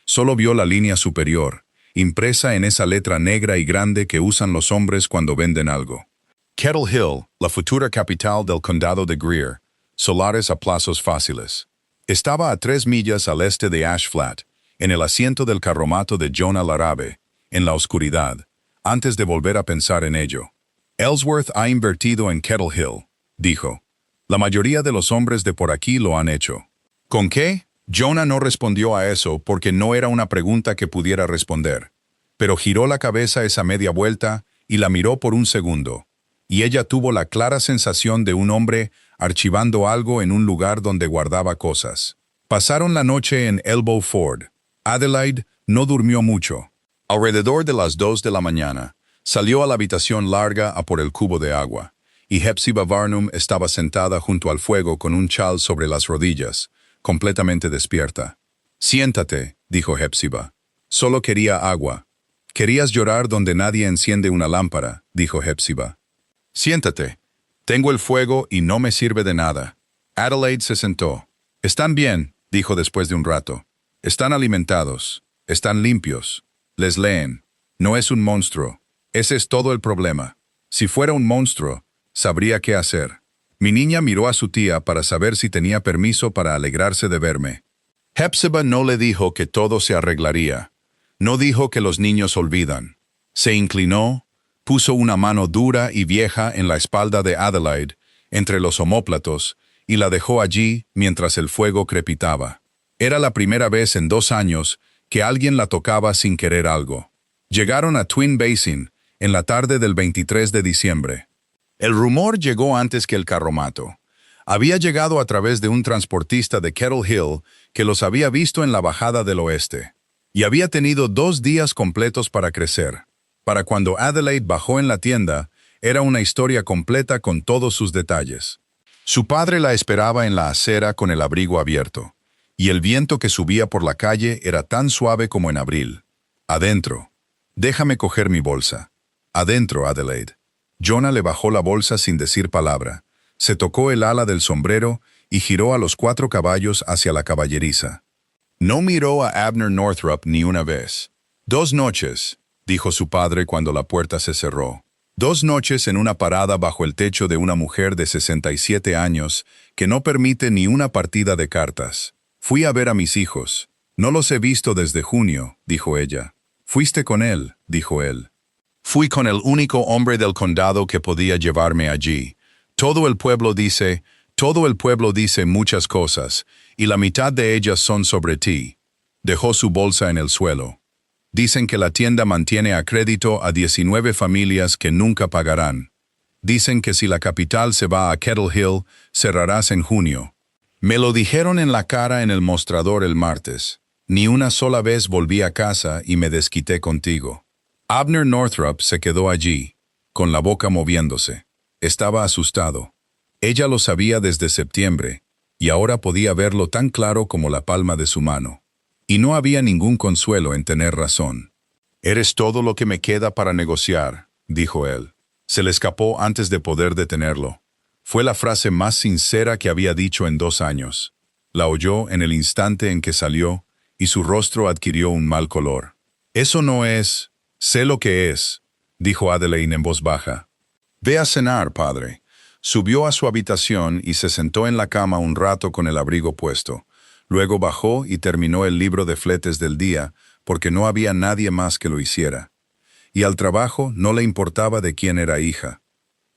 Solo vio la línea superior, impresa en esa letra negra y grande que usan los hombres cuando venden algo. Kettle Hill, la futura capital del condado de Greer, solares a plazos fáciles. Estaba a 3 millas al este de Ash Flat, en el asiento del carromato de Jonah Larabe, en la oscuridad, antes de volver a pensar en ello. Ellsworth ha invertido en Kettle Hill, dijo. La mayoría de los hombres de por aquí lo han hecho. ¿Con qué? Jonah no respondió a eso porque no era una pregunta que pudiera responder. Pero giró la cabeza esa media vuelta y la miró por un segundo. Y ella tuvo la clara sensación de un hombre archivando algo en un lugar donde guardaba cosas. Pasaron la noche en Elbow Ford. Adelaide no durmió mucho. Alrededor de las 2 de la mañana, salió a la habitación larga a por el cubo de agua, y Hepzibah Varnum estaba sentada junto al fuego con un chal sobre las rodillas, completamente despierta. Siéntate, dijo Hepzibah. Solo quería agua. Querías llorar donde nadie enciende una lámpara, dijo Hepzibah. Siéntate. Tengo el fuego y no me sirve de nada. Adelaide se sentó. Están bien, dijo después de un rato. Están alimentados. Están limpios. Les leen. No es un monstruo. Ese es todo el problema. Si fuera un monstruo, sabría qué hacer. Mi niña miró a su tía para saber si tenía permiso para alegrarse de verme. Hepzibah no le dijo que todo se arreglaría. No dijo que los niños olvidan. Se inclinó, puso una mano dura y vieja en la espalda de Adelaide, entre los omóplatos, y la dejó allí mientras el fuego crepitaba. Era la primera vez en 2 años que alguien la tocaba sin querer algo. Llegaron a Twin Basin en la tarde del 23 de diciembre. El rumor llegó antes que el carromato. Había llegado a través de un transportista de Kettle Hill que los había visto en la bajada del oeste. Y había tenido 2 días completos para crecer. Para cuando Adelaide bajó en la tienda, era una historia completa con todos sus detalles. Su padre la esperaba en la acera con el abrigo abierto, y el viento que subía por la calle era tan suave como en abril. Adentro. Déjame coger mi bolsa. Adentro, Adelaide. Jonah le bajó la bolsa sin decir palabra. Se tocó el ala del sombrero y giró a los 4 caballos hacia la caballeriza. No miró a Abner Northrop ni una vez. 2 noches, dijo su padre cuando la puerta se cerró. 2 noches en una parada bajo el techo de una mujer de 67 años que no permite ni una partida de cartas. Fui a ver a mis hijos. No los he visto desde junio, dijo ella. Fuiste con él, dijo él. Fui con el único hombre del condado que podía llevarme allí. Todo el pueblo dice muchas cosas, y la mitad de ellas son sobre ti. Dejó su bolsa en el suelo. Dicen que la tienda mantiene a crédito a 19 familias que nunca pagarán. Dicen que si la capital se va a Kettle Hill, cerrarás en junio. Me lo dijeron en la cara en el mostrador el martes. Ni una sola vez volví a casa y me desquité contigo. Abner Northrop se quedó allí, con la boca moviéndose. Estaba asustado. Ella lo sabía desde septiembre, y ahora podía verlo tan claro como la palma de su mano. Y no había ningún consuelo en tener razón. «Eres todo lo que me queda para negociar», dijo él. Se le escapó antes de poder detenerlo. Fue la frase más sincera que había dicho en 2 años. La oyó en el instante en que salió, y su rostro adquirió un mal color. «Eso no es... sé lo que es», dijo Adelaide en voz baja. «Ve a cenar, padre». Subió a su habitación y se sentó en la cama un rato con el abrigo puesto. Luego bajó y terminó el libro de fletes del día, porque no había nadie más que lo hiciera. Y al trabajo no le importaba de quién era hija.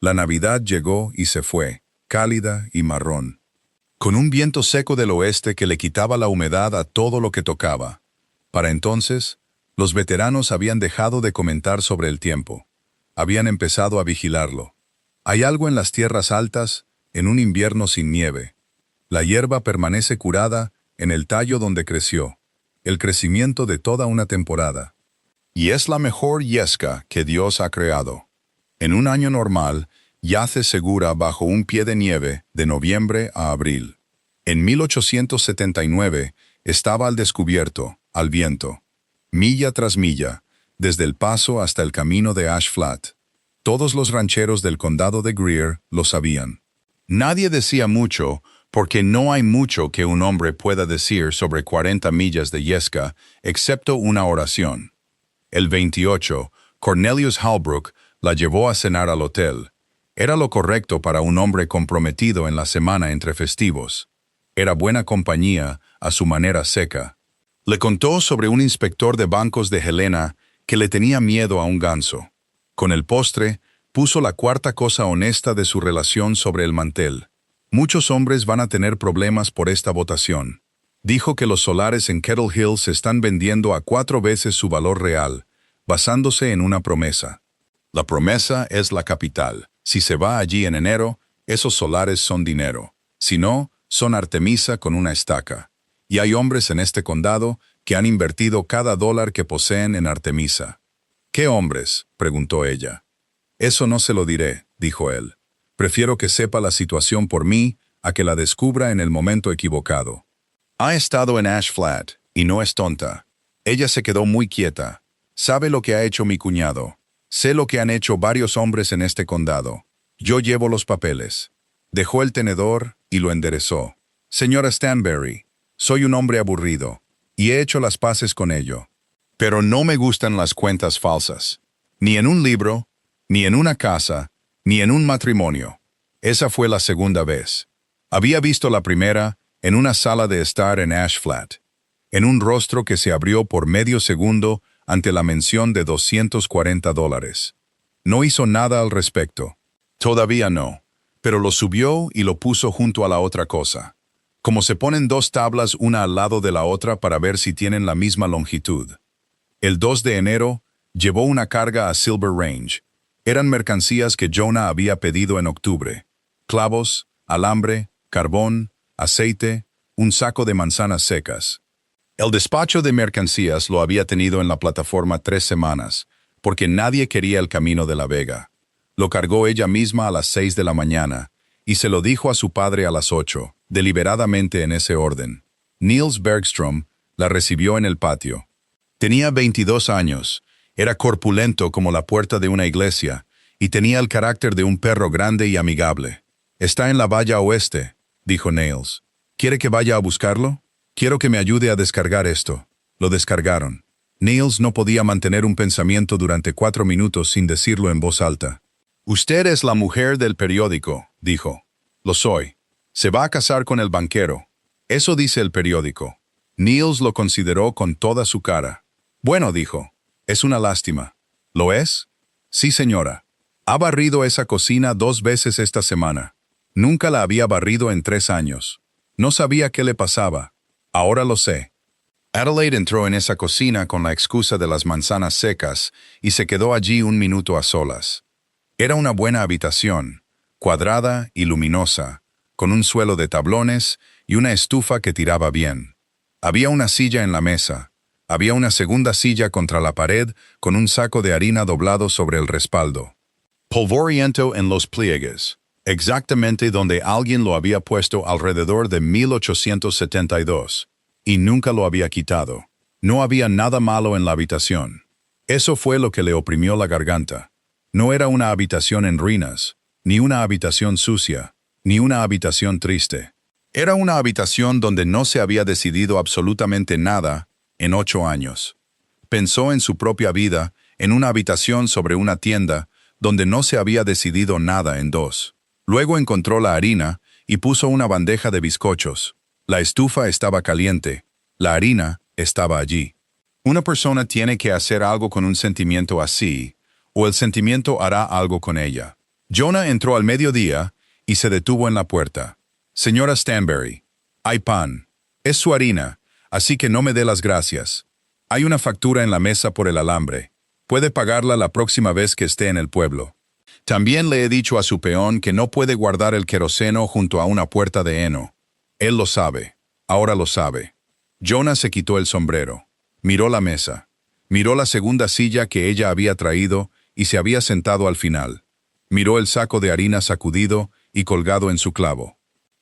La Navidad llegó y se fue, cálida y marrón, con un viento seco del oeste que le quitaba la humedad a todo lo que tocaba. Para entonces, los veteranos habían dejado de comentar sobre el tiempo. Habían empezado a vigilarlo. Hay algo en las tierras altas, en un invierno sin nieve. La hierba permanece curada en el tallo donde creció, el crecimiento de toda una temporada. Y es la mejor yesca que Dios ha creado. En un año normal, yace segura bajo un pie de nieve de noviembre a abril. En 1879 estaba al descubierto, al viento, milla tras milla, desde el paso hasta el camino de Ash Flat. Todos los rancheros del condado de Greer lo sabían. Nadie decía mucho, porque no hay mucho que un hombre pueda decir sobre 40 millas de yesca, excepto una oración. El 28, Cornelius Halbrook la llevó a cenar al hotel. Era lo correcto para un hombre comprometido en la semana entre festivos. Era buena compañía, a su manera seca. Le contó sobre un inspector de bancos de Helena que le tenía miedo a un ganso. Con el postre, puso la 4ª cosa honesta de su relación sobre el mantel. Muchos hombres van a tener problemas por esta votación. Dijo que los solares en Kettle Hill se están vendiendo a 4 veces su valor real, basándose en una promesa. La promesa es la capital. Si se va allí en enero, esos solares son dinero. Si no, son artemisa con una estaca. Y hay hombres en este condado que han invertido cada dólar que poseen en artemisa. ¿Qué hombres?, preguntó ella. Eso no se lo diré, dijo él. Prefiero que sepa la situación por mí a que la descubra en el momento equivocado. Ha estado en Ash Flat, y no es tonta. Ella se quedó muy quieta. Sabe lo que ha hecho mi cuñado. Sé lo que han hecho varios hombres en este condado. Yo llevo los papeles. Dejó el tenedor y lo enderezó. Señora Stanbury, soy un hombre aburrido, y he hecho las paces con ello. Pero no me gustan las cuentas falsas. Ni en un libro, ni en una casa, ni en un matrimonio. Esa fue la segunda vez. Había visto la primera en una sala de estar en Ash Flat, en un rostro que se abrió por medio segundo ante la mención de $240. No hizo nada al respecto. Todavía no, pero lo subió y lo puso junto a la otra cosa. Como se ponen dos tablas una al lado de la otra para ver si tienen la misma longitud. El 2 de enero, llevó una carga a Silver Range. Eran mercancías que Jonah había pedido en octubre. Clavos, alambre, carbón, aceite, un saco de manzanas secas. El despacho de mercancías lo había tenido en la plataforma 3 semanas, porque nadie quería el camino de La Vega. Lo cargó ella misma a las 6 de la mañana, y se lo dijo a su padre a las 8, deliberadamente en ese orden. Niels Bergstrom la recibió en el patio. Tenía 22 años, era corpulento como la puerta de una iglesia, y tenía el carácter de un perro grande y amigable. «Está en la valla oeste», dijo Niels. «¿Quiere que vaya a buscarlo? Quiero que me ayude a descargar esto». Lo descargaron. Niels no podía mantener un pensamiento durante 4 minutos sin decirlo en voz alta. «Usted es la mujer del periódico», dijo. «Lo soy. Se va a casar con el banquero. Eso dice el periódico». Niels lo consideró con toda su cara. «Bueno», dijo, «es una lástima». «¿Lo es?» «Sí, señora. Ha barrido esa cocina 2 veces esta semana. Nunca la había barrido en 3 años. No sabía qué le pasaba. Ahora lo sé». Adelaide entró en esa cocina con la excusa de las manzanas secas y se quedó allí un minuto a solas. Era una buena habitación, cuadrada y luminosa, con un suelo de tablones y una estufa que tiraba bien. Había una silla en la mesa. Había una segunda silla contra la pared con un saco de harina doblado sobre el respaldo. Polvoriento en los pliegues, exactamente donde alguien lo había puesto alrededor de 1872, y nunca lo había quitado. No había nada malo en la habitación. Eso fue lo que le oprimió la garganta. No era una habitación en ruinas, ni una habitación sucia, ni una habitación triste. Era una habitación donde no se había decidido absolutamente nada en 8 años. Pensó en su propia vida, en una habitación sobre una tienda, donde no se había decidido nada en 2. Luego encontró la harina y puso una bandeja de bizcochos. La estufa estaba caliente. La harina estaba allí. Una persona tiene que hacer algo con un sentimiento así, o el sentimiento hará algo con ella. Jonah entró al mediodía y se detuvo en la puerta. «Señora Stanbury, hay pan. Es su harina. Así que no me dé las gracias. Hay una factura en la mesa por el alambre. Puede pagarla la próxima vez que esté en el pueblo. También le he dicho a su peón que no puede guardar el queroseno junto a una puerta de heno. Él lo sabe. Ahora lo sabe». Jonah se quitó el sombrero. Miró la mesa. Miró la segunda silla que ella había traído y se había sentado al final. Miró el saco de harina sacudido y colgado en su clavo.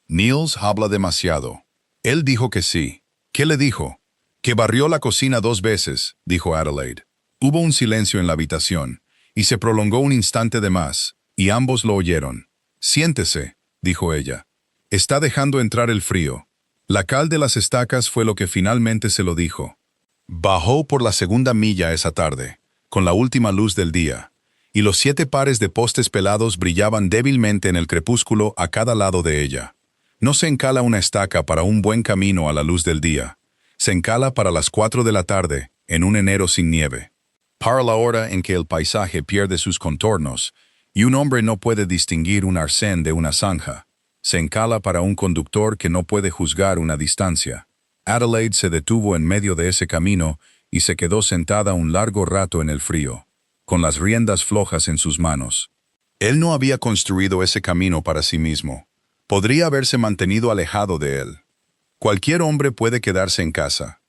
«Niels habla demasiado». Él dijo que sí. ¿Qué le dijo? «Que barrió la cocina 2 veces», dijo Adelaide. Hubo un silencio en la habitación, y se prolongó un instante de más, y ambos lo oyeron. «Siéntese», dijo ella. «Está dejando entrar el frío». La cal de las estacas fue lo que finalmente se lo dijo. Bajó por la segunda milla esa tarde, con la última luz del día, y los 7 pares de postes pelados brillaban débilmente en el crepúsculo a cada lado de ella. No se encala una estaca para un buen camino a la luz del día. Se encala para las 4 de la tarde, en un enero sin nieve. Para la hora en que el paisaje pierde sus contornos, y un hombre no puede distinguir un arcén de una zanja. Se encala para un conductor que no puede juzgar una distancia. Adelaide se detuvo en medio de ese camino y se quedó sentada un largo rato en el frío, con las riendas flojas en sus manos. Él no había construido ese camino para sí mismo. Podría haberse mantenido alejado de él. Cualquier hombre puede quedarse en casa.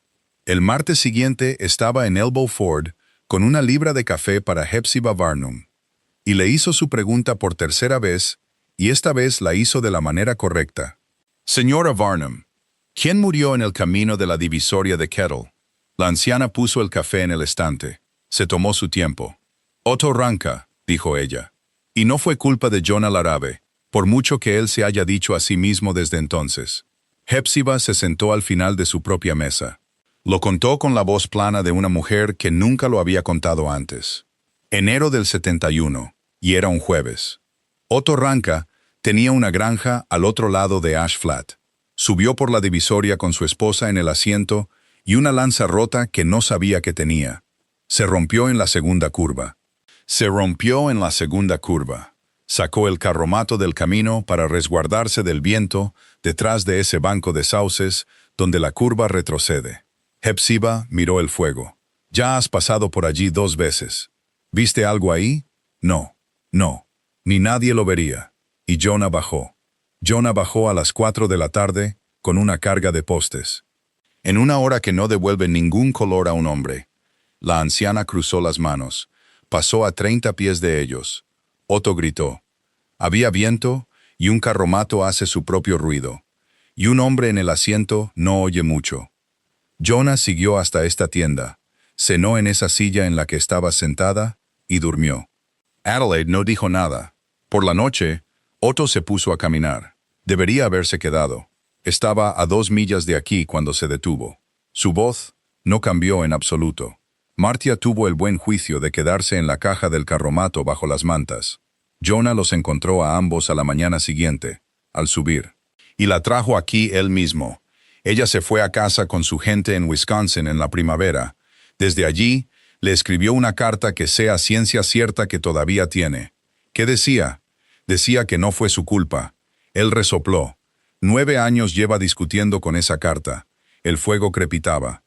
El martes siguiente estaba en Elbow Ford con una libra de café para Hepzibah Varnum, y le hizo su pregunta por tercera vez, y esta vez la hizo de la manera correcta. «Señora Varnum, ¿quién murió en el camino de la divisoria de Kettle?» La anciana puso el café en el estante. Se tomó su tiempo. «Otto Ranka», dijo ella. «Y no fue culpa de Jonah Larabe. por mucho que él se haya dicho a sí mismo desde entonces. Hepsiba se sentó al final de su propia mesa. Lo contó con la voz plana de una mujer que nunca lo había contado antes. Enero del 71, y era un jueves. Otto Ranka tenía una granja al otro lado de Ash Flat. Subió por la divisoria con su esposa en el asiento y una lanza rota que no sabía que tenía. Se rompió en la segunda curva. Sacó el carromato del camino para resguardarse del viento detrás de ese banco de sauces donde la curva retrocede. Hepsiba miró el fuego. Ya has pasado por allí 2 veces. ¿Viste algo ahí? No, ni nadie lo vería. Y Jonah bajó. Jonah bajó a las 4 de la tarde con una carga de postes. En una hora que no devuelve ningún color a un hombre. La anciana cruzó las manos. Pasó a 30 pies de ellos. Otto gritó. Había viento y un carromato hace su propio ruido. Y un hombre en el asiento no oye mucho. Jonah siguió hasta esta tienda. Cenó en esa silla en la que estaba sentada y durmió. Adelaide no dijo nada. Por la noche, Otto se puso a caminar. Debería haberse quedado. Estaba a 2 millas de aquí cuando se detuvo. Su voz no cambió en absoluto. Martia tuvo el buen juicio de quedarse en la caja del carromato bajo las mantas. Jonah los encontró a ambos a la mañana siguiente, al subir. Y la trajo aquí él mismo. Ella se fue a casa con su gente en Wisconsin en la primavera. Desde allí, le escribió una carta que sea ciencia cierta que todavía tiene. ¿Qué decía? Decía que no fue su culpa. Él resopló. 9 años lleva discutiendo con esa carta. El fuego crepitaba.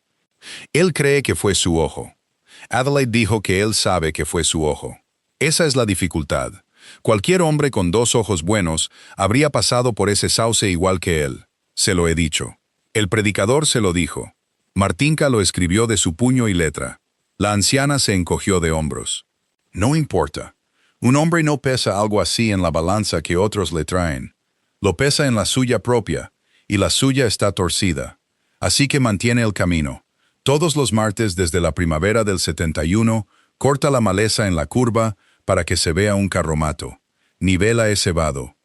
Él cree que fue su ojo. Adelaide dijo que él sabe que fue su ojo. Esa es la dificultad. Cualquier hombre con 2 ojos buenos habría pasado por ese sauce igual que él. Se lo he dicho. El predicador se lo dijo. Martinka lo escribió de su puño y letra. La anciana se encogió de hombros. No importa. Un hombre no pesa algo así en la balanza que otros le traen. Lo pesa en la suya propia, y la suya está torcida. Así que mantiene el camino. Todos los martes desde la primavera del 71, corta la maleza en la curva para que se vea un carromato. Nivela ese vado.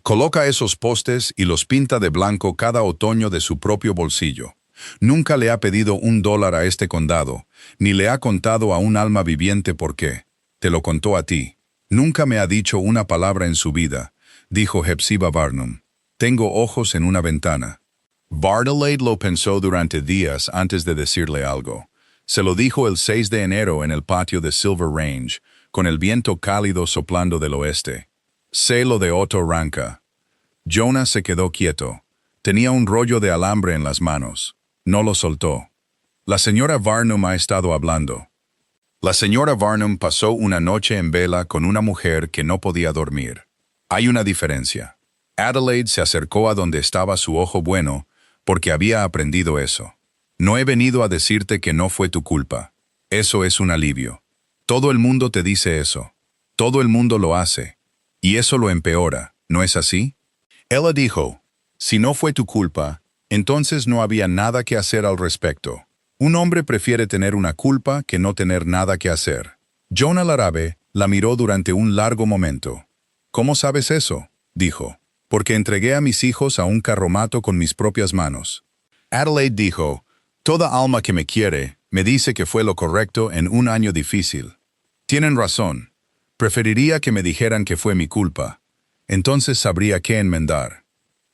Coloca esos postes y los pinta de blanco cada otoño de su propio bolsillo. Nunca le ha pedido $1 a este condado, ni le ha contado a un alma viviente por qué. Te lo contó a ti. Nunca me ha dicho una palabra en su vida, dijo Hepsiba Barnum. Tengo ojos en una ventana. Adelaide lo pensó durante días antes de decirle algo. Se lo dijo el 6 de enero en el patio de Silver Range, con el viento cálido soplando del oeste. Sé lo de Otto Ranka. Jonah se quedó quieto. Tenía un rollo de alambre en las manos. No lo soltó. La señora Varnum ha estado hablando. La señora Varnum pasó una noche en vela con una mujer que no podía dormir. Hay una diferencia. Adelaide se acercó a donde estaba su ojo bueno porque había aprendido eso. No he venido a decirte que no fue tu culpa. Eso es un alivio. Todo el mundo te dice eso. Todo el mundo lo hace. Y eso lo empeora, ¿no es así? Ella dijo, si no fue tu culpa, entonces no había nada que hacer al respecto. Un hombre prefiere tener una culpa que no tener nada que hacer. Jonah Larabe la miró durante un largo momento. ¿Cómo sabes eso?, dijo. Porque entregué a mis hijos a un carromato con mis propias manos. Adelaide dijo, toda alma que me quiere me dice que fue lo correcto en un año difícil. Tienen razón. Preferiría que me dijeran que fue mi culpa. Entonces sabría qué enmendar.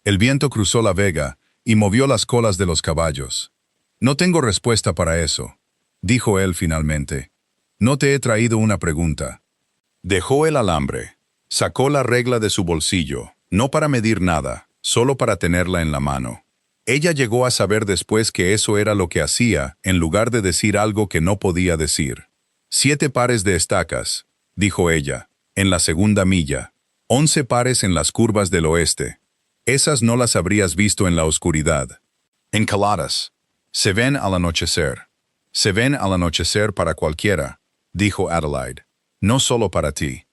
El viento cruzó la vega y movió las colas de los caballos. No tengo respuesta para eso, dijo él finalmente. No te he traído una pregunta. Dejó el alambre. Sacó la regla de su bolsillo, no para medir nada, solo para tenerla en la mano. Ella llegó a saber después que eso era lo que hacía, en lugar de decir algo que no podía decir. 7 pares de estacas, dijo ella, en la segunda milla. 11 pares en las curvas del oeste. Esas no las habrías visto en la oscuridad. Encaladas. Se ven al anochecer. Se ven al anochecer para cualquiera, dijo Adelaide. No solo para ti.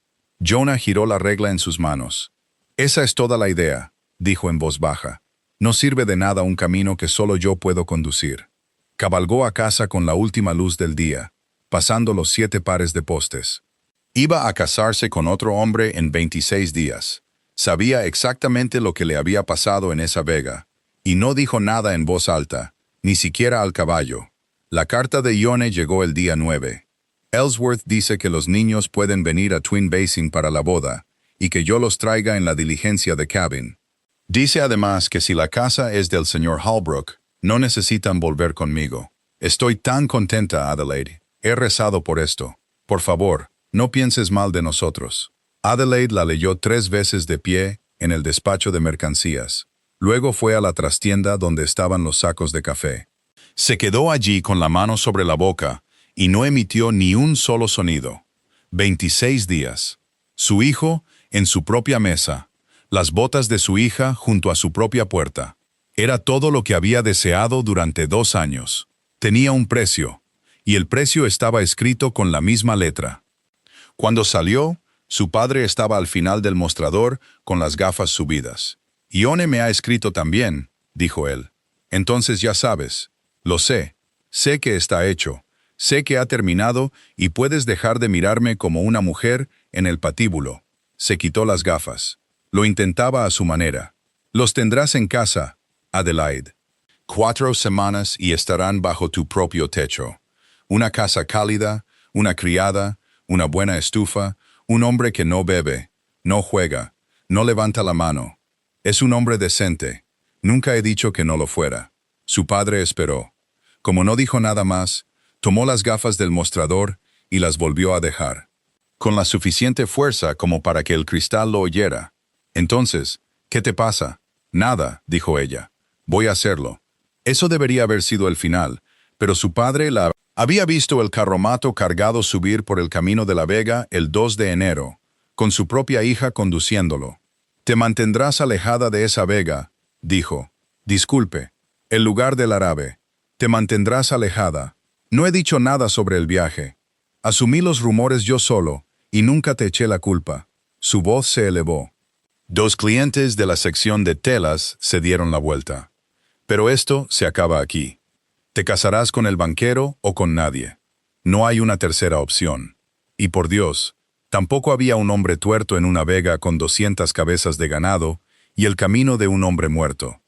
Jonah giró la regla en sus manos. Esa es toda la idea, dijo en voz baja. No sirve de nada un camino que solo yo puedo conducir. Cabalgó a casa con la última luz del día, pasando los 7 pares de postes. Iba a casarse con otro hombre en 26 días. Sabía exactamente lo que le había pasado en esa vega, y no dijo nada en voz alta, ni siquiera al caballo. La carta de Ione llegó el día 9. Ellsworth dice que los niños pueden venir a Twin Basin para la boda, y que yo los traiga en la diligencia de Cabin. Dice además que si la casa es del señor Holbrook, no necesitan volver conmigo. Estoy tan contenta, Adelaide. He rezado por esto. Por favor, no pienses mal de nosotros. Adelaide la leyó 3 veces de pie en el despacho de mercancías. Luego fue a la trastienda donde estaban los sacos de café. Se quedó allí con la mano sobre la boca y no emitió ni un solo sonido. 26 días. Su hijo en su propia mesa. Las botas de su hija junto a su propia puerta. Era todo lo que había deseado durante 2 años. Tenía un precio, y el precio estaba escrito con la misma letra. Cuando salió, su padre estaba al final del mostrador con las gafas subidas. «Ione me ha escrito también», dijo él. «Entonces ya sabes. Lo sé. Sé que está hecho. Sé que ha terminado y puedes dejar de mirarme como una mujer en el patíbulo». Se quitó las gafas. Lo intentaba a su manera. «Los tendrás en casa, Adelaide. 4 semanas y estarán bajo tu propio techo. Una casa cálida, una criada, una buena estufa, un hombre que no bebe, no juega, no levanta la mano. Es un hombre decente. Nunca he dicho que no lo fuera». Su padre esperó. Como no dijo nada más, tomó las gafas del mostrador y las volvió a dejar. Con la suficiente fuerza como para que el cristal lo oyera. «Entonces, ¿qué te pasa?» «Nada», dijo ella. «Voy a hacerlo». Eso debería haber sido el final, pero su padre la había visto el carromato cargado subir por el camino de la Vega el 2 de enero, con su propia hija conduciéndolo. «Te mantendrás alejada de esa vega», dijo. «Disculpe, el lugar del árabe. Te mantendrás alejada. No he dicho nada sobre el viaje. Asumí los rumores yo solo, y nunca te eché la culpa». Su voz se elevó. 2 clientes de la sección de telas se dieron la vuelta. «Pero esto se acaba aquí. Te casarás con el banquero o con nadie. No hay una tercera opción. Y por Dios, tampoco había un hombre tuerto en una vega con 200 cabezas de ganado y el camino de un hombre muerto».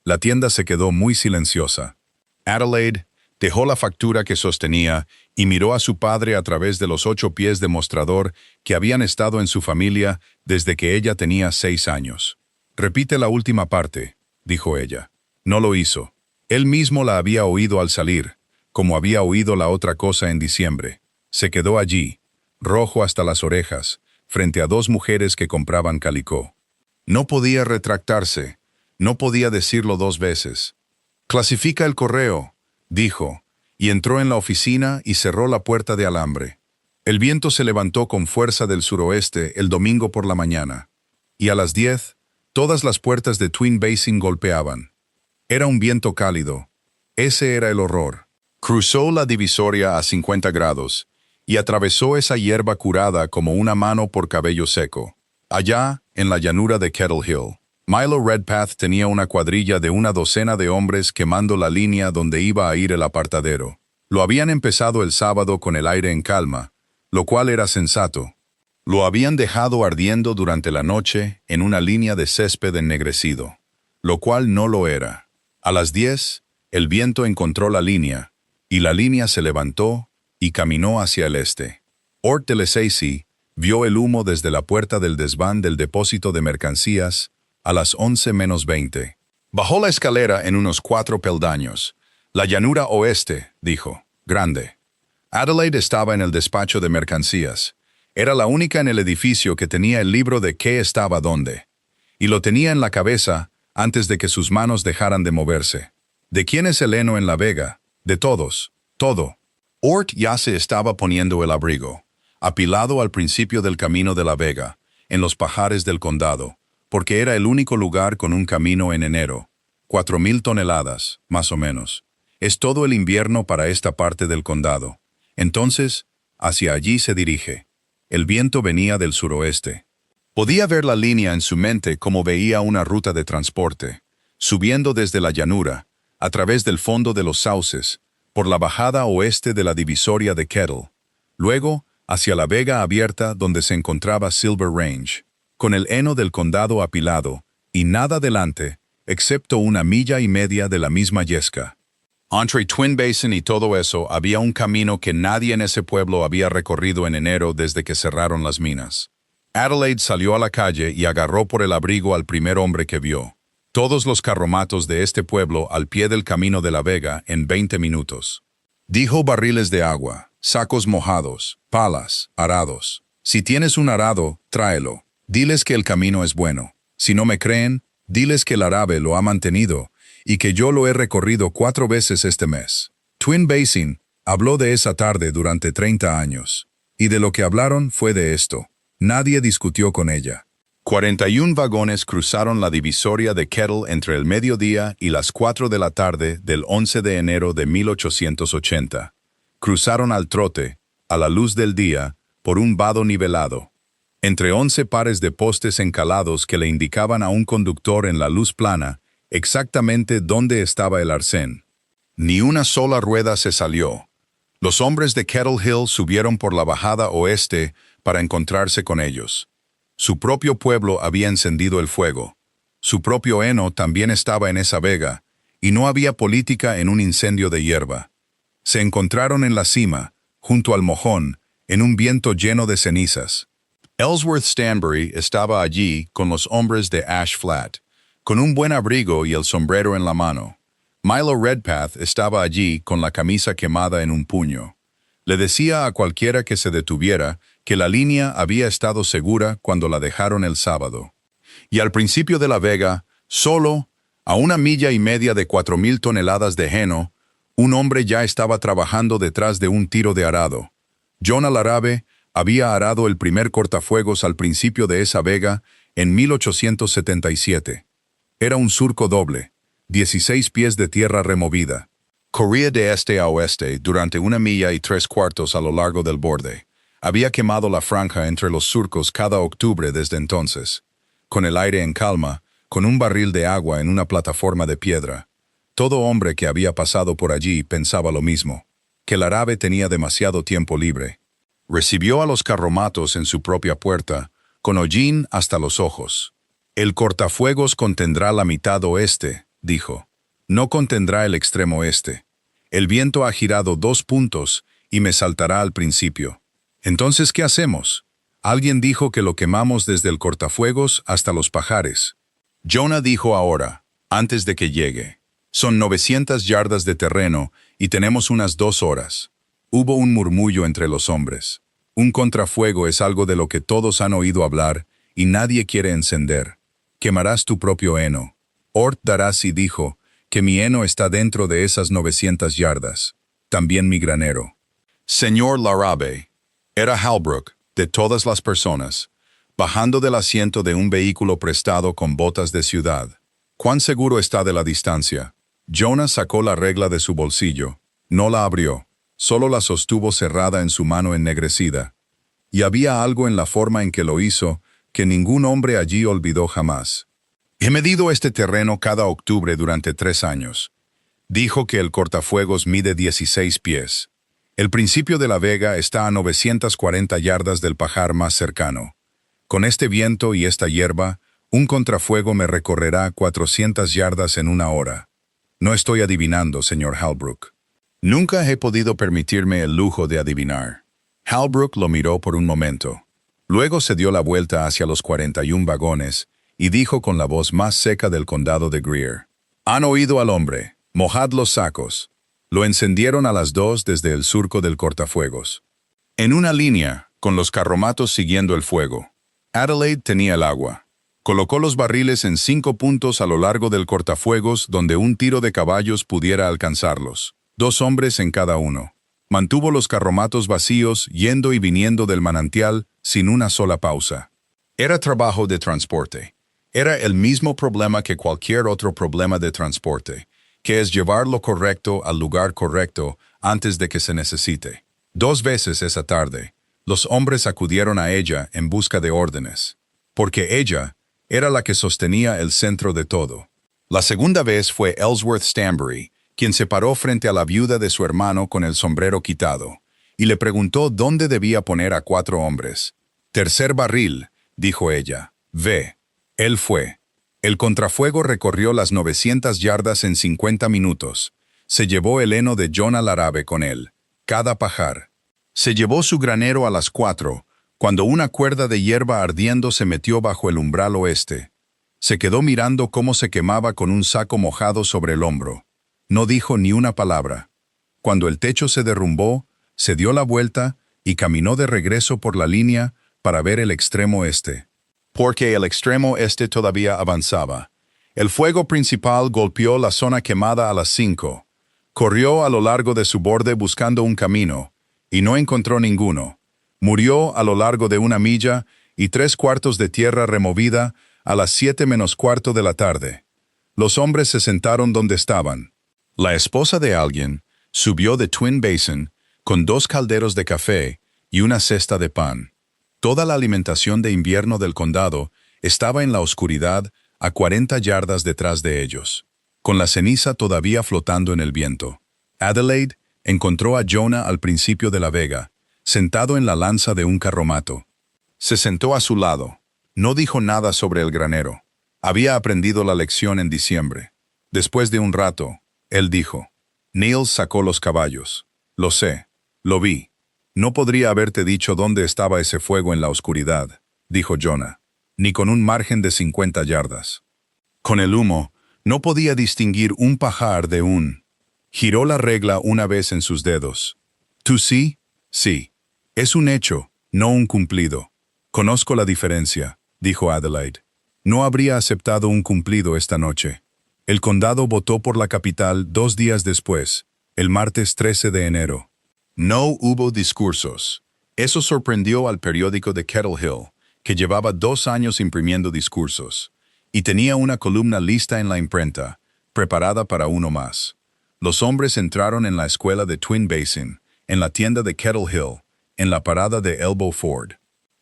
La tienda se quedó muy silenciosa. Adelaide dejó la factura que sostenía y miró a su padre a través de los 8 pies de mostrador que habían estado en su familia desde que ella tenía 6 años. «Repite la última parte», dijo ella. No lo hizo. Él mismo la había oído al salir, como había oído la otra cosa en diciembre. Se quedó allí, rojo hasta las orejas, frente a 2 mujeres que compraban calicó. No podía retractarse, no podía decirlo 2 veces. «Clasifica el correo», dijo, y entró en la oficina y cerró la puerta de alambre. El viento se levantó con fuerza del suroeste el domingo por la mañana, y a las 10, todas las puertas de Twin Basin golpeaban. Era un viento cálido. Ese era el horror. Cruzó la divisoria a 50 grados y atravesó esa hierba curada como una mano por cabello seco. Allá, en la llanura de Kettle Hill, Milo Redpath tenía una cuadrilla de una docena de hombres quemando la línea donde iba a ir el apartadero. Lo habían empezado el sábado con el aire en calma, lo cual era sensato. Lo habían dejado ardiendo durante la noche en una línea de césped ennegrecido, lo cual no lo era. A las 10, el viento encontró la línea, y la línea se levantó y caminó hacia el este. Ort de Lacey vio el humo desde la puerta del desván del depósito de mercancías a las 11 menos 20. Bajó la escalera en unos 4 peldaños. «La llanura oeste», dijo, «grande». Adelaide estaba en el despacho de mercancías. Era la única en el edificio que tenía el libro de qué estaba dónde. Y lo tenía en la cabeza antes de que sus manos dejaran de moverse. ¿De quién es el heno en la vega? De todos. Todo. Ort ya se estaba poniendo el abrigo, apilado al principio del camino de la vega, en los pajares del condado, porque era el único lugar con un camino en enero. 4,000 toneladas, más o menos. Es todo el invierno para esta parte del condado. Entonces, hacia allí se dirige. El viento venía del suroeste. Podía ver la línea en su mente como veía una ruta de transporte, subiendo desde la llanura, a través del fondo de los sauces, por la bajada oeste de la divisoria de Kettle, luego hacia la vega abierta donde se encontraba Silver Range. con el heno del condado apilado, y nada delante, excepto 1,5 millas de la misma yesca. Entre Twin Basin y todo eso había un camino que nadie en ese pueblo había recorrido en enero desde que cerraron las minas. Adelaide salió a la calle y agarró por el abrigo al primer hombre que vio. Todos los carromatos de este pueblo al pie del camino de la Vega en 20 minutos. Dijo barriles de agua, sacos mojados, palas, arados. Si tienes un arado, tráelo. Diles que el camino es bueno. Si no me creen, diles que el árabe lo ha mantenido y que yo lo he recorrido 4 veces este mes. Twin Basin habló de esa tarde durante 30 años. Y de lo que hablaron fue de esto. Nadie discutió con ella. 41 vagones cruzaron la divisoria de Kettle entre el mediodía y las 4 de la tarde del 11 de enero de 1880. Cruzaron al trote, a la luz del día, por un vado nivelado. Entre 11 pares de postes encalados que le indicaban a un conductor en la luz plana exactamente dónde estaba el arcén. Ni una sola rueda se salió. Los hombres de Kettle Hill subieron por la bajada oeste para encontrarse con ellos. Su propio pueblo había encendido el fuego. Su propio heno también estaba en esa vega, y no había política en un incendio de hierba. Se encontraron en la cima, junto al mojón, en un viento lleno de cenizas. Ellsworth Stanbury estaba allí con los hombres de Ash Flat, con un buen abrigo y el sombrero en la mano. Milo Redpath estaba allí con la camisa quemada en un puño. Le decía a cualquiera que se detuviera que la línea había estado segura cuando la dejaron el sábado. Y al principio de la Vega, solo, a 1,5 millas de 4,000 toneladas de heno, un hombre ya estaba trabajando detrás de un tiro de arado. John el árabe había arado el primer cortafuegos al principio de esa vega en 1877. Era un surco doble, 16 pies de tierra removida. Corría de este a oeste durante 1,3 millas a lo largo del borde. Había quemado la franja entre los surcos cada octubre desde entonces. Con el aire en calma, con un barril de agua en una plataforma de piedra. Todo hombre que había pasado por allí pensaba lo mismo, que el árabe tenía demasiado tiempo libre. Recibió a los carromatos en su propia puerta, con hollín hasta los ojos. El cortafuegos contendrá la mitad oeste, dijo. No contendrá el extremo este. El viento ha girado 2 puntos y me saltará al principio. Entonces, ¿qué hacemos? Alguien dijo que lo quemamos desde el cortafuegos hasta los pajares. Jonah dijo ahora, antes de que llegue. Son 900 yardas de terreno y tenemos unas 2 horas. Hubo un murmullo entre los hombres. Un contrafuego es algo de lo que todos han oído hablar y nadie quiere encender. Quemarás tu propio heno. Ort Darasi dijo que mi heno está dentro de esas 900 yardas. También mi granero. Señor Larabe, era Halbrook, de todas las personas, bajando del asiento de un vehículo prestado con botas de ciudad. ¿Cuán seguro está de la distancia? Jonah sacó la regla de su bolsillo. No la abrió. Solo la sostuvo cerrada en su mano ennegrecida. Y había algo en la forma en que lo hizo que ningún hombre allí olvidó jamás. He medido este terreno cada octubre durante 3 años. Dijo que el cortafuegos mide 16 pies. El principio de la vega está a 940 yardas del pajar más cercano. Con este viento y esta hierba, un contrafuego me recorrerá 400 yardas en 1 hora. No estoy adivinando, señor Halbrook. Nunca he podido permitirme el lujo de adivinar. Halbrook lo miró por un momento. Luego se dio la vuelta hacia los 41 vagones y dijo con la voz más seca del condado de Greer. Han oído al hombre. Mojad los sacos. Lo encendieron a las 2 desde el surco del cortafuegos. En una línea, con los carromatos siguiendo el fuego. Adelaide tenía el agua. Colocó los barriles en 5 puntos a lo largo del cortafuegos donde un tiro de caballos pudiera alcanzarlos. 2 hombres en cada uno. Mantuvo los carromatos vacíos yendo y viniendo del manantial sin una sola pausa. Era trabajo de transporte. Era el mismo problema que cualquier otro problema de transporte, que es llevar lo correcto al lugar correcto antes de que se necesite. 2 veces esa tarde, los hombres acudieron a ella en busca de órdenes, porque ella era la que sostenía el centro de todo. La segunda vez fue Ellsworth Stanbury, quien se paró frente a la viuda de su hermano con el sombrero quitado, y le preguntó dónde debía poner a 4 hombres. «Tercer barril», dijo ella. V. Él fue. El contrafuego recorrió las 900 yardas en 50 minutos. Se llevó el heno de John Alarabe con él, cada pajar. Se llevó su granero a las 4, cuando una cuerda de hierba ardiendo se metió bajo el umbral oeste. Se quedó mirando cómo se quemaba con un saco mojado sobre el hombro. No dijo ni una palabra. Cuando el techo se derrumbó, se dio la vuelta y caminó de regreso por la línea para ver el extremo este. Porque el extremo este todavía avanzaba. El fuego principal golpeó la zona quemada a las 5. Corrió a lo largo de su borde buscando un camino, y no encontró ninguno. Murió a lo largo de 1 milla y 3/4 de tierra removida a las 7 menos cuarto de la tarde. Los hombres se sentaron donde estaban. La esposa de alguien subió de Twin Basin con 2 calderos de café y una cesta de pan. Toda la alimentación de invierno del condado estaba en la oscuridad a 40 yardas detrás de ellos, con la ceniza todavía flotando en el viento. Adelaide encontró a Jonah al principio de la vega, sentado en la lanza de un carromato. Se sentó a su lado. No dijo nada sobre el granero. Había aprendido la lección en diciembre. Después de un rato, él dijo: Niels sacó los caballos. Lo sé. Lo vi. No podría haberte dicho dónde estaba ese fuego en la oscuridad, dijo Jonah, ni con un margen de 50 yardas. Con el humo, no podía distinguir un pajar de un. Giró la regla una vez en sus dedos. ¿Tú sí? Sí. Es un hecho, no un cumplido. Conozco la diferencia, dijo Adelaide. No habría aceptado un cumplido esta noche. El condado votó por la capital 2 días después, el martes 13 de enero. No hubo discursos. Eso sorprendió al periódico de Kettle Hill, que llevaba 2 años imprimiendo discursos, y tenía una columna lista en la imprenta, preparada para uno más. Los hombres entraron en la escuela de Twin Basin, en la tienda de Kettle Hill, en la parada de Elbow Ford.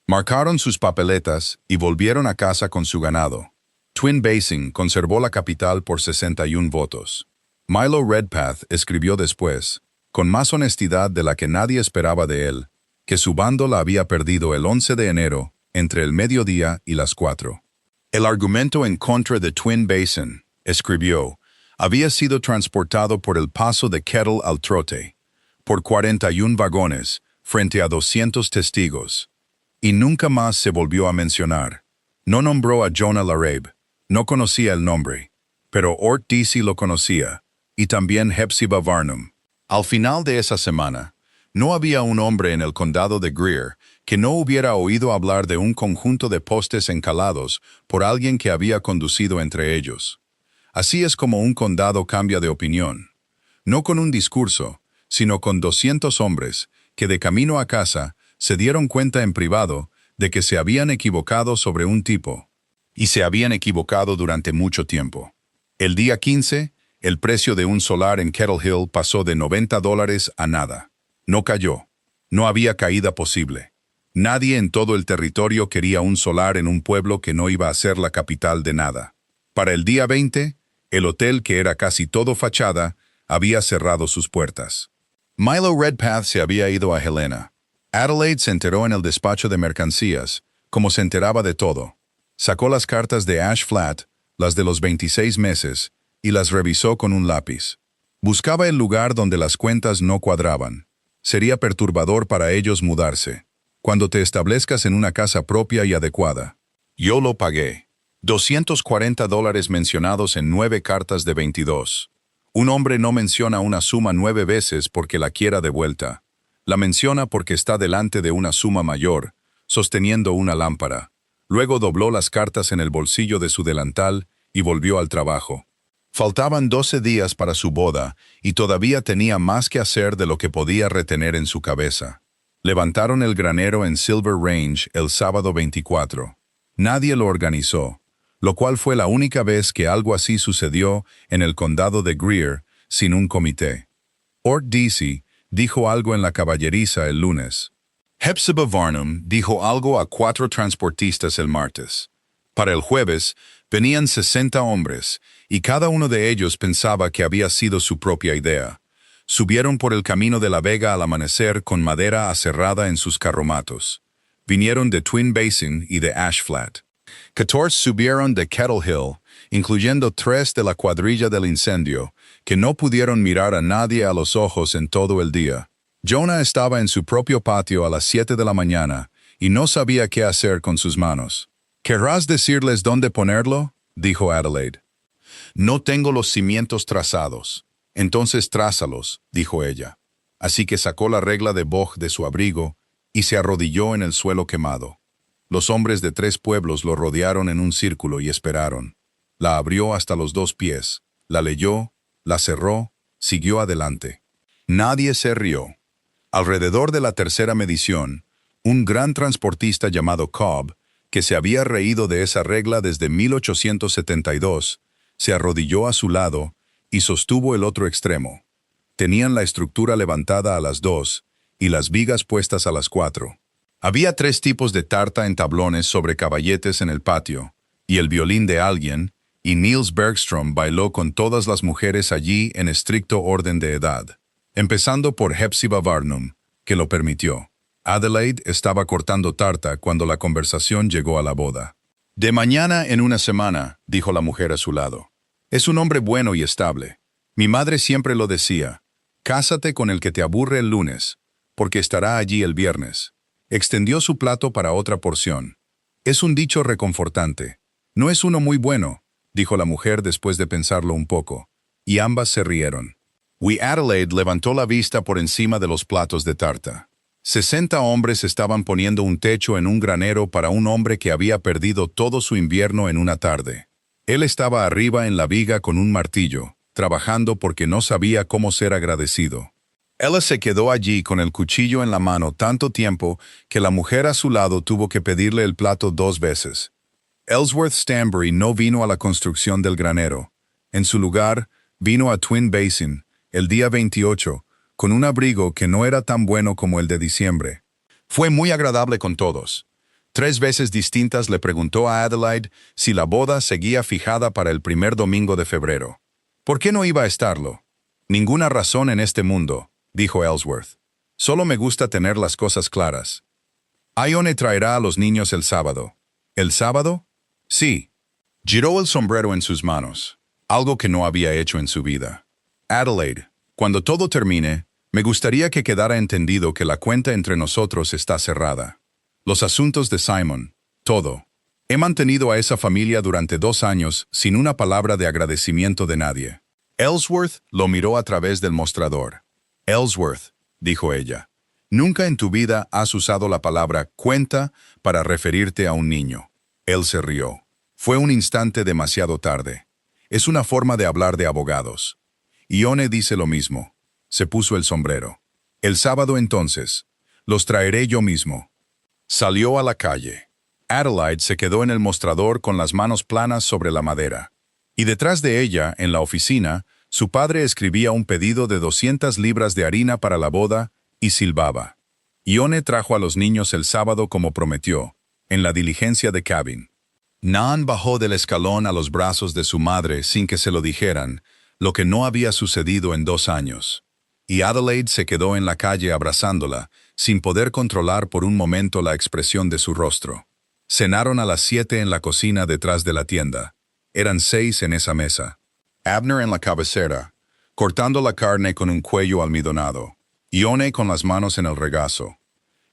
Marcaron sus papeletas y volvieron a casa con su ganado. Twin Basin conservó la capital por 61 votos. Milo Redpath escribió después, con más honestidad de la que nadie esperaba de él, que su bando la había perdido el 11 de enero, entre el mediodía y las 4. El argumento en contra de Twin Basin, escribió, había sido transportado por el paso de Kettle al trote, por 41 vagones, frente a 200 testigos. Y nunca más se volvió a mencionar. No nombró a Jonah Alarabe, no conocía el nombre, pero Ort Deasy lo conocía, y también Hepzibah Varnum. Al final de esa semana, no había un hombre en el condado de Greer que no hubiera oído hablar de un conjunto de postes encalados por alguien que había conducido entre ellos. Así es como un condado cambia de opinión. No con un discurso, sino con 200 hombres que de camino a casa se dieron cuenta en privado de que se habían equivocado sobre un tipo, y se habían equivocado durante mucho tiempo. El día 15, el precio de un solar en Kettle Hill pasó de $90 a nada. No cayó. No había caída posible. Nadie en todo el territorio quería un solar en un pueblo que no iba a ser la capital de nada. Para el día 20, el hotel, que era casi todo fachada, había cerrado sus puertas. Milo Redpath se había ido a Helena. Adelaide se enteró en el despacho de mercancías, como se enteraba de todo. Sacó las cartas de Ash Flat, las de los 26 meses, y las revisó con un lápiz. Buscaba el lugar donde las cuentas no cuadraban. Sería perturbador para ellos mudarse. Cuando te establezcas en una casa propia y adecuada. Yo lo pagué. $240 mencionados en 9 cartas de 22. Un hombre no menciona una suma 9 veces porque la quiera de vuelta. La menciona porque está delante de una suma mayor, sosteniendo una lámpara. Luego dobló las cartas en el bolsillo de su delantal y volvió al trabajo. Faltaban 12 días para su boda y todavía tenía más que hacer de lo que podía retener en su cabeza. Levantaron el granero en Silver Range el sábado 24. Nadie lo organizó, lo cual fue la única vez que algo así sucedió en el condado de Greer sin un comité. Ort Deasy dijo algo en la caballeriza el lunes. Hepzibah Varnum dijo algo a 4 transportistas el martes. Para el jueves venían 60 hombres, y cada uno de ellos pensaba que había sido su propia idea. Subieron por el camino de la vega al amanecer con madera aserrada en sus carromatos. Vinieron de Twin Basin y de Ash Flat. 14 subieron de Kettle Hill, incluyendo 3 de la cuadrilla del incendio, que no pudieron mirar a nadie a los ojos en todo el día. Jonah estaba en su propio patio a las 7 de la mañana y no sabía qué hacer con sus manos. «¿Querrás decirles dónde ponerlo?», dijo Adelaide. «No tengo los cimientos trazados». «Entonces trázalos», dijo ella. Así que sacó la regla de boj de su abrigo y se arrodilló en el suelo quemado. Los hombres de 3 pueblos lo rodearon en un círculo y esperaron. La abrió hasta los 2 pies, la leyó, la cerró, siguió adelante. Nadie se rió. Alrededor de la tercera medición, un gran transportista llamado Cobb, que se había reído de esa regla desde 1872, se arrodilló a su lado y sostuvo el otro extremo. Tenían la estructura levantada a las 2 y las vigas puestas a las 4. Había 3 tipos de tarta en tablones sobre caballetes en el patio, y el violín de alguien, y Niels Bergstrom bailó con todas las mujeres allí en estricto orden de edad, empezando por Hepzibah Barnum, que lo permitió. Adelaide estaba cortando tarta cuando la conversación llegó a la boda. «De mañana en una semana», dijo la mujer a su lado. «Es un hombre bueno y estable. Mi madre siempre lo decía. Cásate con el que te aburre el lunes, porque estará allí el viernes». Extendió su plato para otra porción. «Es un dicho reconfortante. No es uno muy bueno», dijo la mujer después de pensarlo un poco, y ambas se rieron. Adelaide levantó la vista por encima de los platos de tarta. 60 hombres estaban poniendo un techo en un granero para un hombre que había perdido todo su invierno en una tarde. Él estaba arriba en la viga con un martillo, trabajando porque no sabía cómo ser agradecido. Ella se quedó allí con el cuchillo en la mano tanto tiempo que la mujer a su lado tuvo que pedirle el plato 2 veces. Ellsworth Stanbury no vino a la construcción del granero. En su lugar, vino a Twin Basin, el día 28, con un abrigo que no era tan bueno como el de diciembre. Fue muy agradable con todos. 3 veces distintas le preguntó a Adelaide si la boda seguía fijada para el primer domingo de febrero. ¿Por qué no iba a estarlo? «Ninguna razón en este mundo», dijo Ellsworth. «Solo me gusta tener las cosas claras». «Ione traerá a los niños el sábado». «¿El sábado?» «Sí». Giró el sombrero en sus manos, algo que no había hecho en su vida. «Adelaide, cuando todo termine, me gustaría que quedara entendido que la cuenta entre nosotros está cerrada. Los asuntos de Simon, todo. He mantenido a esa familia durante 2 años sin una palabra de agradecimiento de nadie». Ellsworth lo miró a través del mostrador. «Ellsworth», dijo ella, «nunca en tu vida has usado la palabra cuenta para referirte a un niño». Él se rió. Fue un instante demasiado tarde. Es una forma de hablar de abogados. Ione dice lo mismo. Se puso el sombrero. «El sábado entonces. Los traeré yo mismo». Salió a la calle. Adelaide se quedó en el mostrador con las manos planas sobre la madera. Y detrás de ella, en la oficina, su padre escribía un pedido de 200 libras de harina para la boda y silbaba. Ione trajo a los niños el sábado como prometió, en la diligencia de Cabin. Nan bajó del escalón a los brazos de su madre sin que se lo dijeran, lo que no había sucedido en 2 años. Y Adelaide se quedó en la calle abrazándola, sin poder controlar por un momento la expresión de su rostro. Cenaron a las 7 en la cocina detrás de la tienda. Eran 6 en esa mesa. Abner en la cabecera, cortando la carne con un cuello almidonado. Ione con las manos en el regazo.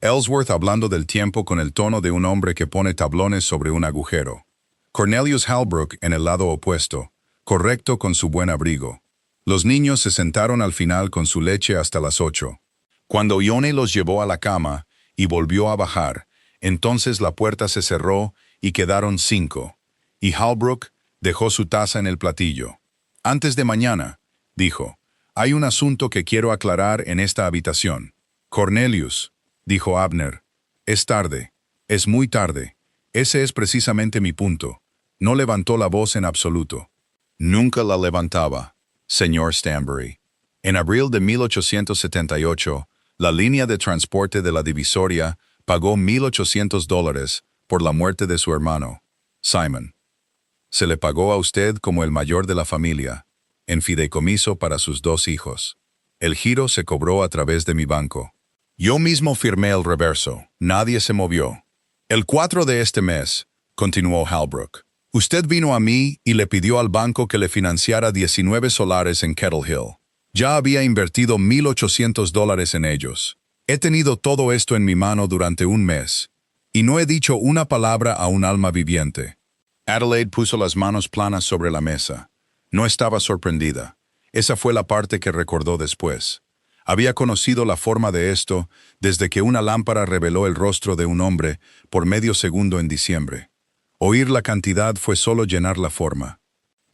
Ellsworth hablando del tiempo con el tono de un hombre que pone tablones sobre un agujero. Cornelius Halbrook en el lado opuesto, correcto con su buen abrigo. Los niños se sentaron al final con su leche hasta las 8. Cuando Ione los llevó a la cama y volvió a bajar, entonces la puerta se cerró y quedaron 5. Y Halbrook dejó su taza en el platillo. «Antes de mañana», dijo, «hay un asunto que quiero aclarar en esta habitación». «Cornelius», dijo Abner, «es tarde, es muy tarde. Ese es precisamente mi punto». No levantó la voz en absoluto. Nunca la levantaba, señor Stanbury. En abril de 1878, la línea de transporte de la divisoria pagó $1,800 por la muerte de su hermano, Simon. Se le pagó a usted como el mayor de la familia, en fideicomiso para sus 2 hijos. El giro se cobró a través de mi banco. Yo mismo firmé el reverso. Nadie se movió. El 4 de este mes, continuó Halbrook. Usted vino a mí y le pidió al banco que le financiara 19 solares en Kettle Hill. Ya había invertido $1,800 en ellos. He tenido todo esto en mi mano durante un mes, y no he dicho una palabra a un alma viviente. Adelaide puso las manos planas sobre la mesa. No estaba sorprendida. Esa fue la parte que recordó después. Había conocido la forma de esto desde que una lámpara reveló el rostro de un hombre por medio segundo en diciembre. Oír la cantidad fue solo llenar la forma.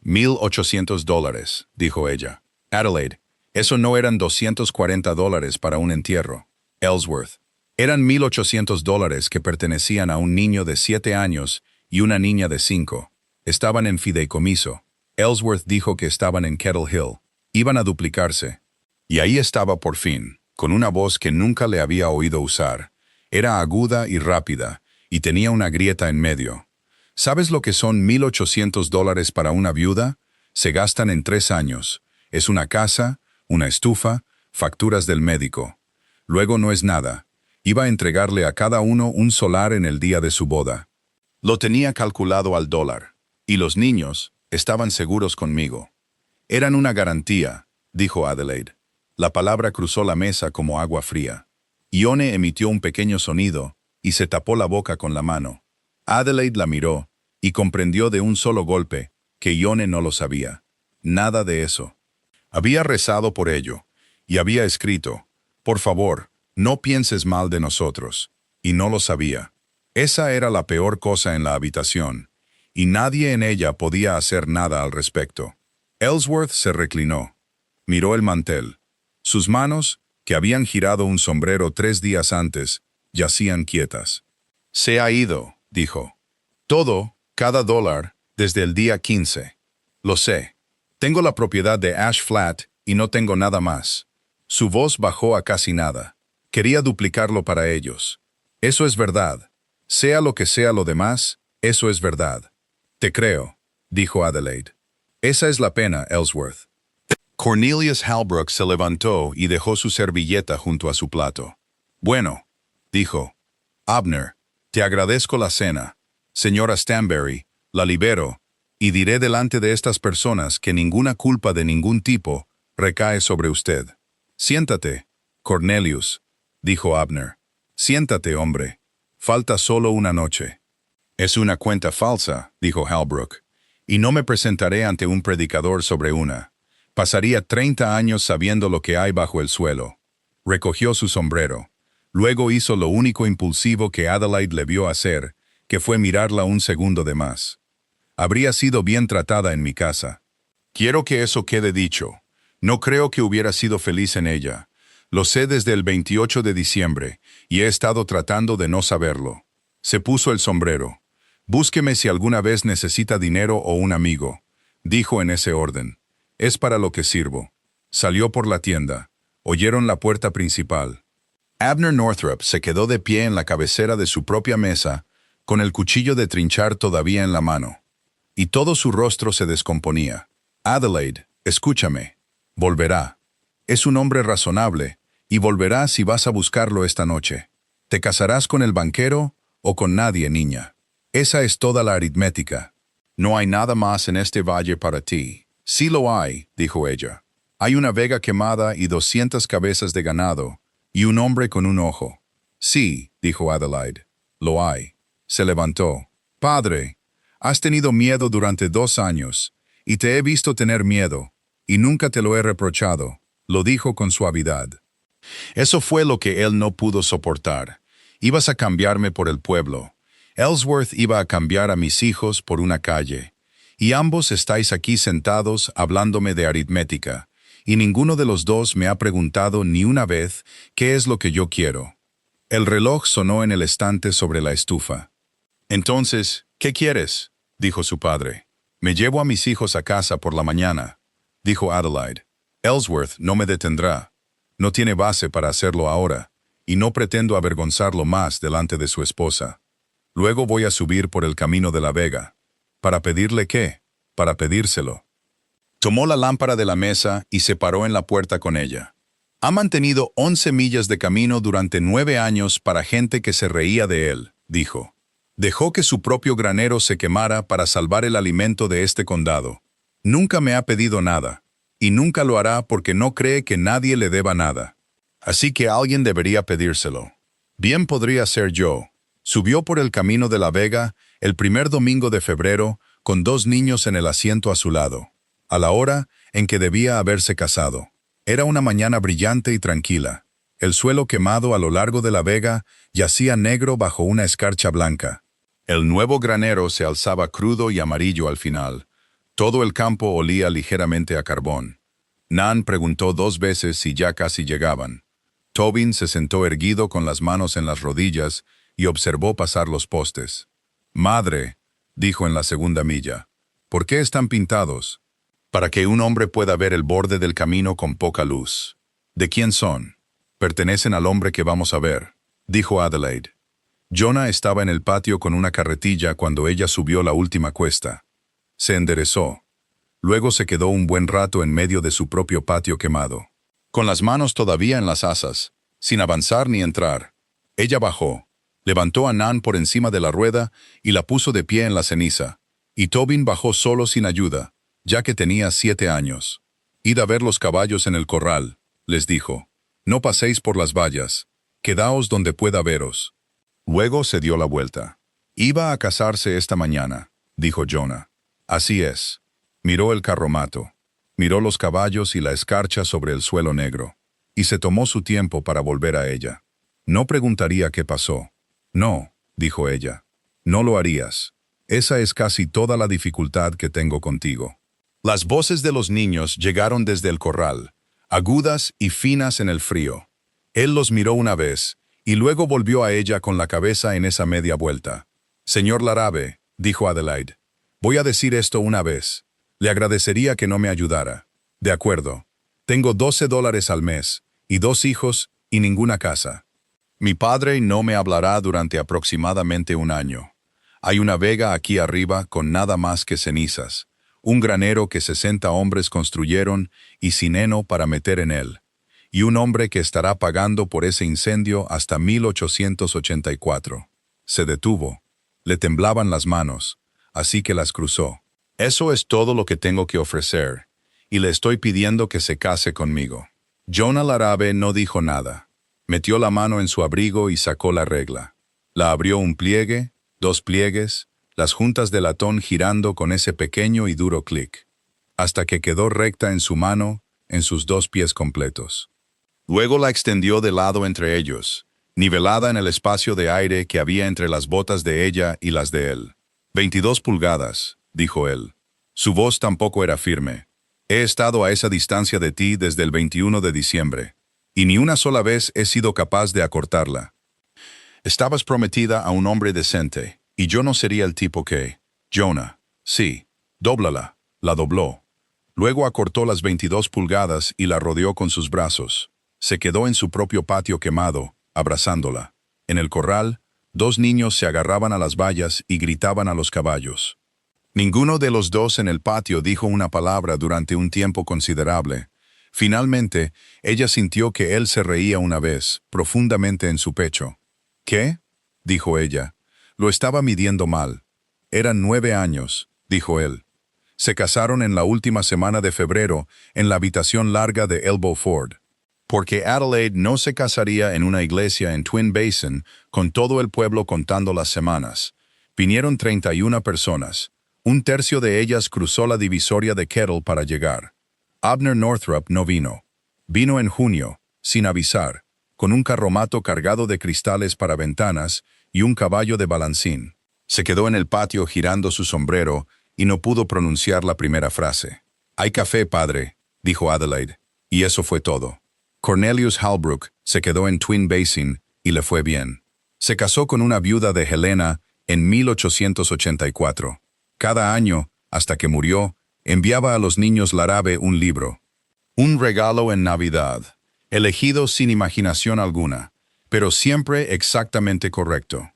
$1,800, dijo ella. Adelaide, eso no eran $240 para un entierro. Ellsworth, eran $1,800 que pertenecían a un niño de 7 años y una niña de 5. Estaban en fideicomiso. Ellsworth dijo que estaban en Kettle Hill. Iban a duplicarse. Y ahí estaba por fin, con una voz que nunca le había oído usar. Era aguda y rápida, y tenía una grieta en medio. ¿Sabes lo que son $1,800 para una viuda? Se gastan en 3 años. Es una casa, una estufa, facturas del médico. Luego no es nada. Iba a entregarle a cada uno un solar en el día de su boda. Lo tenía calculado al dólar. Y los niños estaban seguros conmigo. Eran una garantía, dijo Adelaide. La palabra cruzó la mesa como agua fría. Ione emitió un pequeño sonido y se tapó la boca con la mano. Adelaide la miró y comprendió de un solo golpe que Ione no lo sabía. Nada de eso. Había rezado por ello y había escrito, «Por favor, no pienses mal de nosotros», y no lo sabía. Esa era la peor cosa en la habitación, y nadie en ella podía hacer nada al respecto. Ellsworth se reclinó. Miró el mantel. Sus manos, que habían girado un sombrero 3 días antes, yacían quietas. «Se ha ido», dijo. «Todo, cada dólar, desde el día 15. Lo sé. Tengo la propiedad de Ash Flat y no tengo nada más». Su voz bajó a casi nada. Quería duplicarlo para ellos. «Eso es verdad. Sea lo que sea lo demás, eso es verdad». «Te creo», dijo Adelaide. «Esa es la pena, Ellsworth». Cornelius Halbrook se levantó y dejó su servilleta junto a su plato. «Bueno», dijo. «Abner, te agradezco la cena. Señora Stanbury, la libero, y diré delante de estas personas que ninguna culpa de ningún tipo recae sobre usted». «Siéntate, Cornelius», dijo Abner. «Siéntate, hombre. Falta solo una noche». «Es una cuenta falsa», dijo Halbrook, «y no me presentaré ante un predicador sobre una. Pasaría 30 años sabiendo lo que hay bajo el suelo». Recogió su sombrero. Luego hizo lo único impulsivo que Adelaide le vio hacer, que fue mirarla un segundo de más. «Habría sido bien tratada en mi casa. Quiero que eso quede dicho. No creo que hubiera sido feliz en ella. Lo sé desde el 28 de diciembre, y he estado tratando de no saberlo». Se puso el sombrero. «Búsqueme si alguna vez necesita dinero o un amigo», dijo en ese orden. «Es para lo que sirvo». Salió por la tienda. Oyeron la puerta principal. Abner Northrop se quedó de pie en la cabecera de su propia mesa, con el cuchillo de trinchar todavía en la mano. Y todo su rostro se descomponía. «Adelaide, escúchame. Volverá. Es un hombre razonable, y volverá si vas a buscarlo esta noche. ¿Te casarás con el banquero o con nadie, niña? Esa es toda la aritmética. No hay nada más en este valle para ti». «Sí lo hay», dijo ella. «Hay una vega quemada y 200 cabezas de ganado, y un hombre con un ojo». «Sí», dijo Adelaide. «Lo hay». Se levantó. «Padre, has tenido miedo durante 2 años, y te he visto tener miedo, y nunca te lo he reprochado», lo dijo con suavidad. Eso fue lo que él no pudo soportar. «Ibas a cambiarme por el pueblo. Ellsworth iba a cambiar a mis hijos por una calle. Y ambos estáis aquí sentados hablándome de aritmética, y ninguno de los dos me ha preguntado ni una vez qué es lo que yo quiero». El reloj sonó en el estante sobre la estufa. «Entonces, ¿qué quieres?», dijo su padre. «Me llevo a mis hijos a casa por la mañana», dijo Adelaide. «Ellsworth no me detendrá. No tiene base para hacerlo ahora, y no pretendo avergonzarlo más delante de su esposa. Luego voy a subir por el camino de la vega. ¿Para pedirle qué? Para pedírselo». Tomó la lámpara de la mesa y se paró en la puerta con ella. «Ha mantenido 11 millas de camino durante 9 años para gente que se reía de él», dijo. Dejó que su propio granero se quemara para salvar el alimento de este condado. Nunca me ha pedido nada, y nunca lo hará porque no cree que nadie le deba nada. Así que alguien debería pedírselo. Bien podría ser yo. Subió por el camino de la Vega el primer domingo de febrero con 2 niños en el asiento a su lado, a la hora en que debía haberse casado. Era una mañana brillante y tranquila. El suelo quemado a lo largo de la Vega yacía negro bajo una escarcha blanca. El nuevo granero se alzaba crudo y amarillo al final. Todo el campo olía ligeramente a carbón. Nan preguntó 2 veces si ya casi llegaban. Tobin se sentó erguido con las manos en las rodillas y observó pasar los postes. «Madre», dijo en la segunda milla, «¿por qué están pintados?» «Para que un hombre pueda ver el borde del camino con poca luz». «¿De quién son?» «Pertenecen al hombre que vamos a ver», dijo Adelaide. Jonah estaba en el patio con una carretilla cuando ella subió la última cuesta. Se enderezó. Luego se quedó un buen rato en medio de su propio patio quemado, con las manos todavía en las asas, sin avanzar ni entrar. Ella bajó, levantó a Nan por encima de la rueda y la puso de pie en la ceniza, y Tobin bajó solo sin ayuda, ya que tenía 7 años. «Id a ver los caballos en el corral», les dijo. «No paséis por las vallas, quedaos donde pueda veros». Luego se dio la vuelta. «Iba a casarse esta mañana», dijo Jonah. «Así es». Miró el carromato, miró los caballos y la escarcha sobre el suelo negro, y se tomó su tiempo para volver a ella. «No preguntaría qué pasó». «No», dijo ella, «no lo harías. Esa es casi toda la dificultad que tengo contigo». Las voces de los niños llegaron desde el corral, agudas y finas en el frío. Él los miró una vez, y luego volvió a ella con la cabeza en esa media vuelta. «Señor Larabe», dijo Adelaide, «voy a decir esto una vez. Le agradecería que no me ayudara». «De acuerdo. Tengo $12 al mes, y 2 hijos, y ninguna casa. Mi padre no me hablará durante aproximadamente 1 año. Hay una vega aquí arriba con nada más que cenizas, un granero que 60 hombres construyeron y sin heno para meter en él, y un hombre que estará pagando por ese incendio hasta 1884. Se detuvo. Le temblaban las manos, así que las cruzó. «Eso es todo lo que tengo que ofrecer, y le estoy pidiendo que se case conmigo». Jonah Larabe no dijo nada. Metió la mano en su abrigo y sacó la regla. La abrió un pliegue, 2 pliegues, las juntas de latón girando con ese pequeño y duro clic, hasta que quedó recta en su mano, en sus 2 pies completos. Luego la extendió de lado entre ellos, nivelada en el espacio de aire que había entre las botas de ella y las de él. 22 pulgadas, dijo él. Su voz tampoco era firme. He estado a esa distancia de ti desde el 21 de diciembre, y ni una sola vez he sido capaz de acortarla. Estabas prometida a un hombre decente, y yo no sería el tipo que... Jonah, sí, dóblala. La dobló. Luego acortó las 22 pulgadas y la rodeó con sus brazos. Se quedó en su propio patio quemado, abrazándola. En el corral, 2 niños se agarraban a las vallas y gritaban a los caballos. Ninguno de los 2 en el patio dijo una palabra durante un tiempo considerable. Finalmente, ella sintió que él se reía una vez, profundamente en su pecho. «¿Qué?», dijo ella. Lo estaba midiendo mal. «Eran 9 años», dijo él. Se casaron en la última semana de febrero en la habitación larga de Elbow Ford. Porque Adelaide no se casaría en una iglesia en Twin Basin con todo el pueblo contando las semanas. Vinieron 31 personas. 1/3 de ellas cruzó la divisoria de Kettle para llegar. Abner Northrop no vino. Vino en junio, sin avisar, con un carromato cargado de cristales para ventanas y un caballo de balancín. Se quedó en el patio girando su sombrero y no pudo pronunciar la primera frase. «Hay café, padre», dijo Adelaide, y eso fue todo. Cornelius Halbrook se quedó en Twin Basin y le fue bien. Se casó con una viuda de Helena en 1884. Cada año, hasta que murió, enviaba a los niños Larabe un libro. Un regalo en Navidad, elegido sin imaginación alguna, pero siempre exactamente correcto.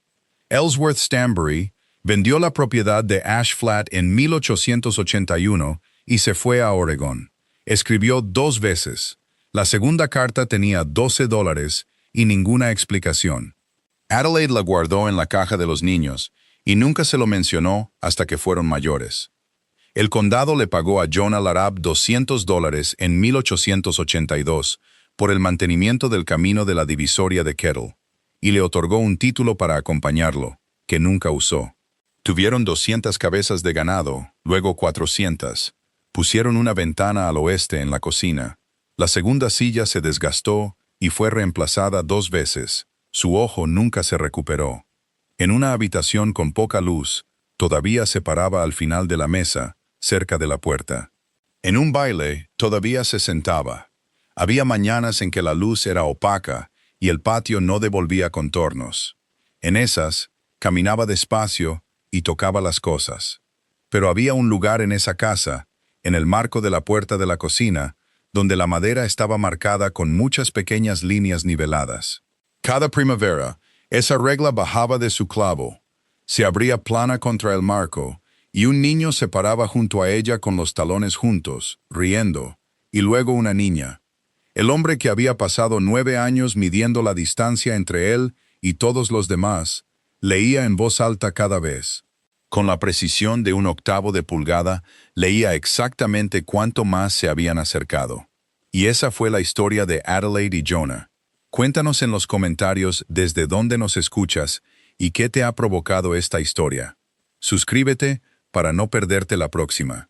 Ellsworth Stanbury vendió la propiedad de Ash Flat en 1881 y se fue a Oregón. Escribió 2 veces. La segunda carta tenía $12 y ninguna explicación. Adelaide la guardó en la caja de los niños y nunca se lo mencionó hasta que fueron mayores. El condado le pagó a Jonah Larab $200 en 1882 por el mantenimiento del camino de la divisoria de Kettle, y le otorgó un título para acompañarlo, que nunca usó. Tuvieron 200 cabezas de ganado, luego 400. Pusieron una ventana al oeste en la cocina. La segunda silla se desgastó y fue reemplazada 2 veces. Su ojo nunca se recuperó. En una habitación con poca luz, todavía se paraba al final de la mesa, cerca de la puerta. En un baile, todavía se sentaba. Había mañanas en que la luz era opaca y el patio no devolvía contornos. En esas, caminaba despacio y tocaba las cosas. Pero había un lugar en esa casa, en el marco de la puerta de la cocina, donde la madera estaba marcada con muchas pequeñas líneas niveladas. Cada primavera, esa regla bajaba de su clavo, se abría plana contra el marco, y un niño se paraba junto a ella con los talones juntos, riendo, y luego una niña. El hombre que había pasado 9 años midiendo la distancia entre él y todos los demás, leía en voz alta cada vez. Con la precisión de un octavo de pulgada, leía exactamente cuánto más se habían acercado. Y esa fue la historia de Adelaide y Jonah. Cuéntanos en los comentarios desde dónde nos escuchas y qué te ha provocado esta historia. Suscríbete para no perderte la próxima.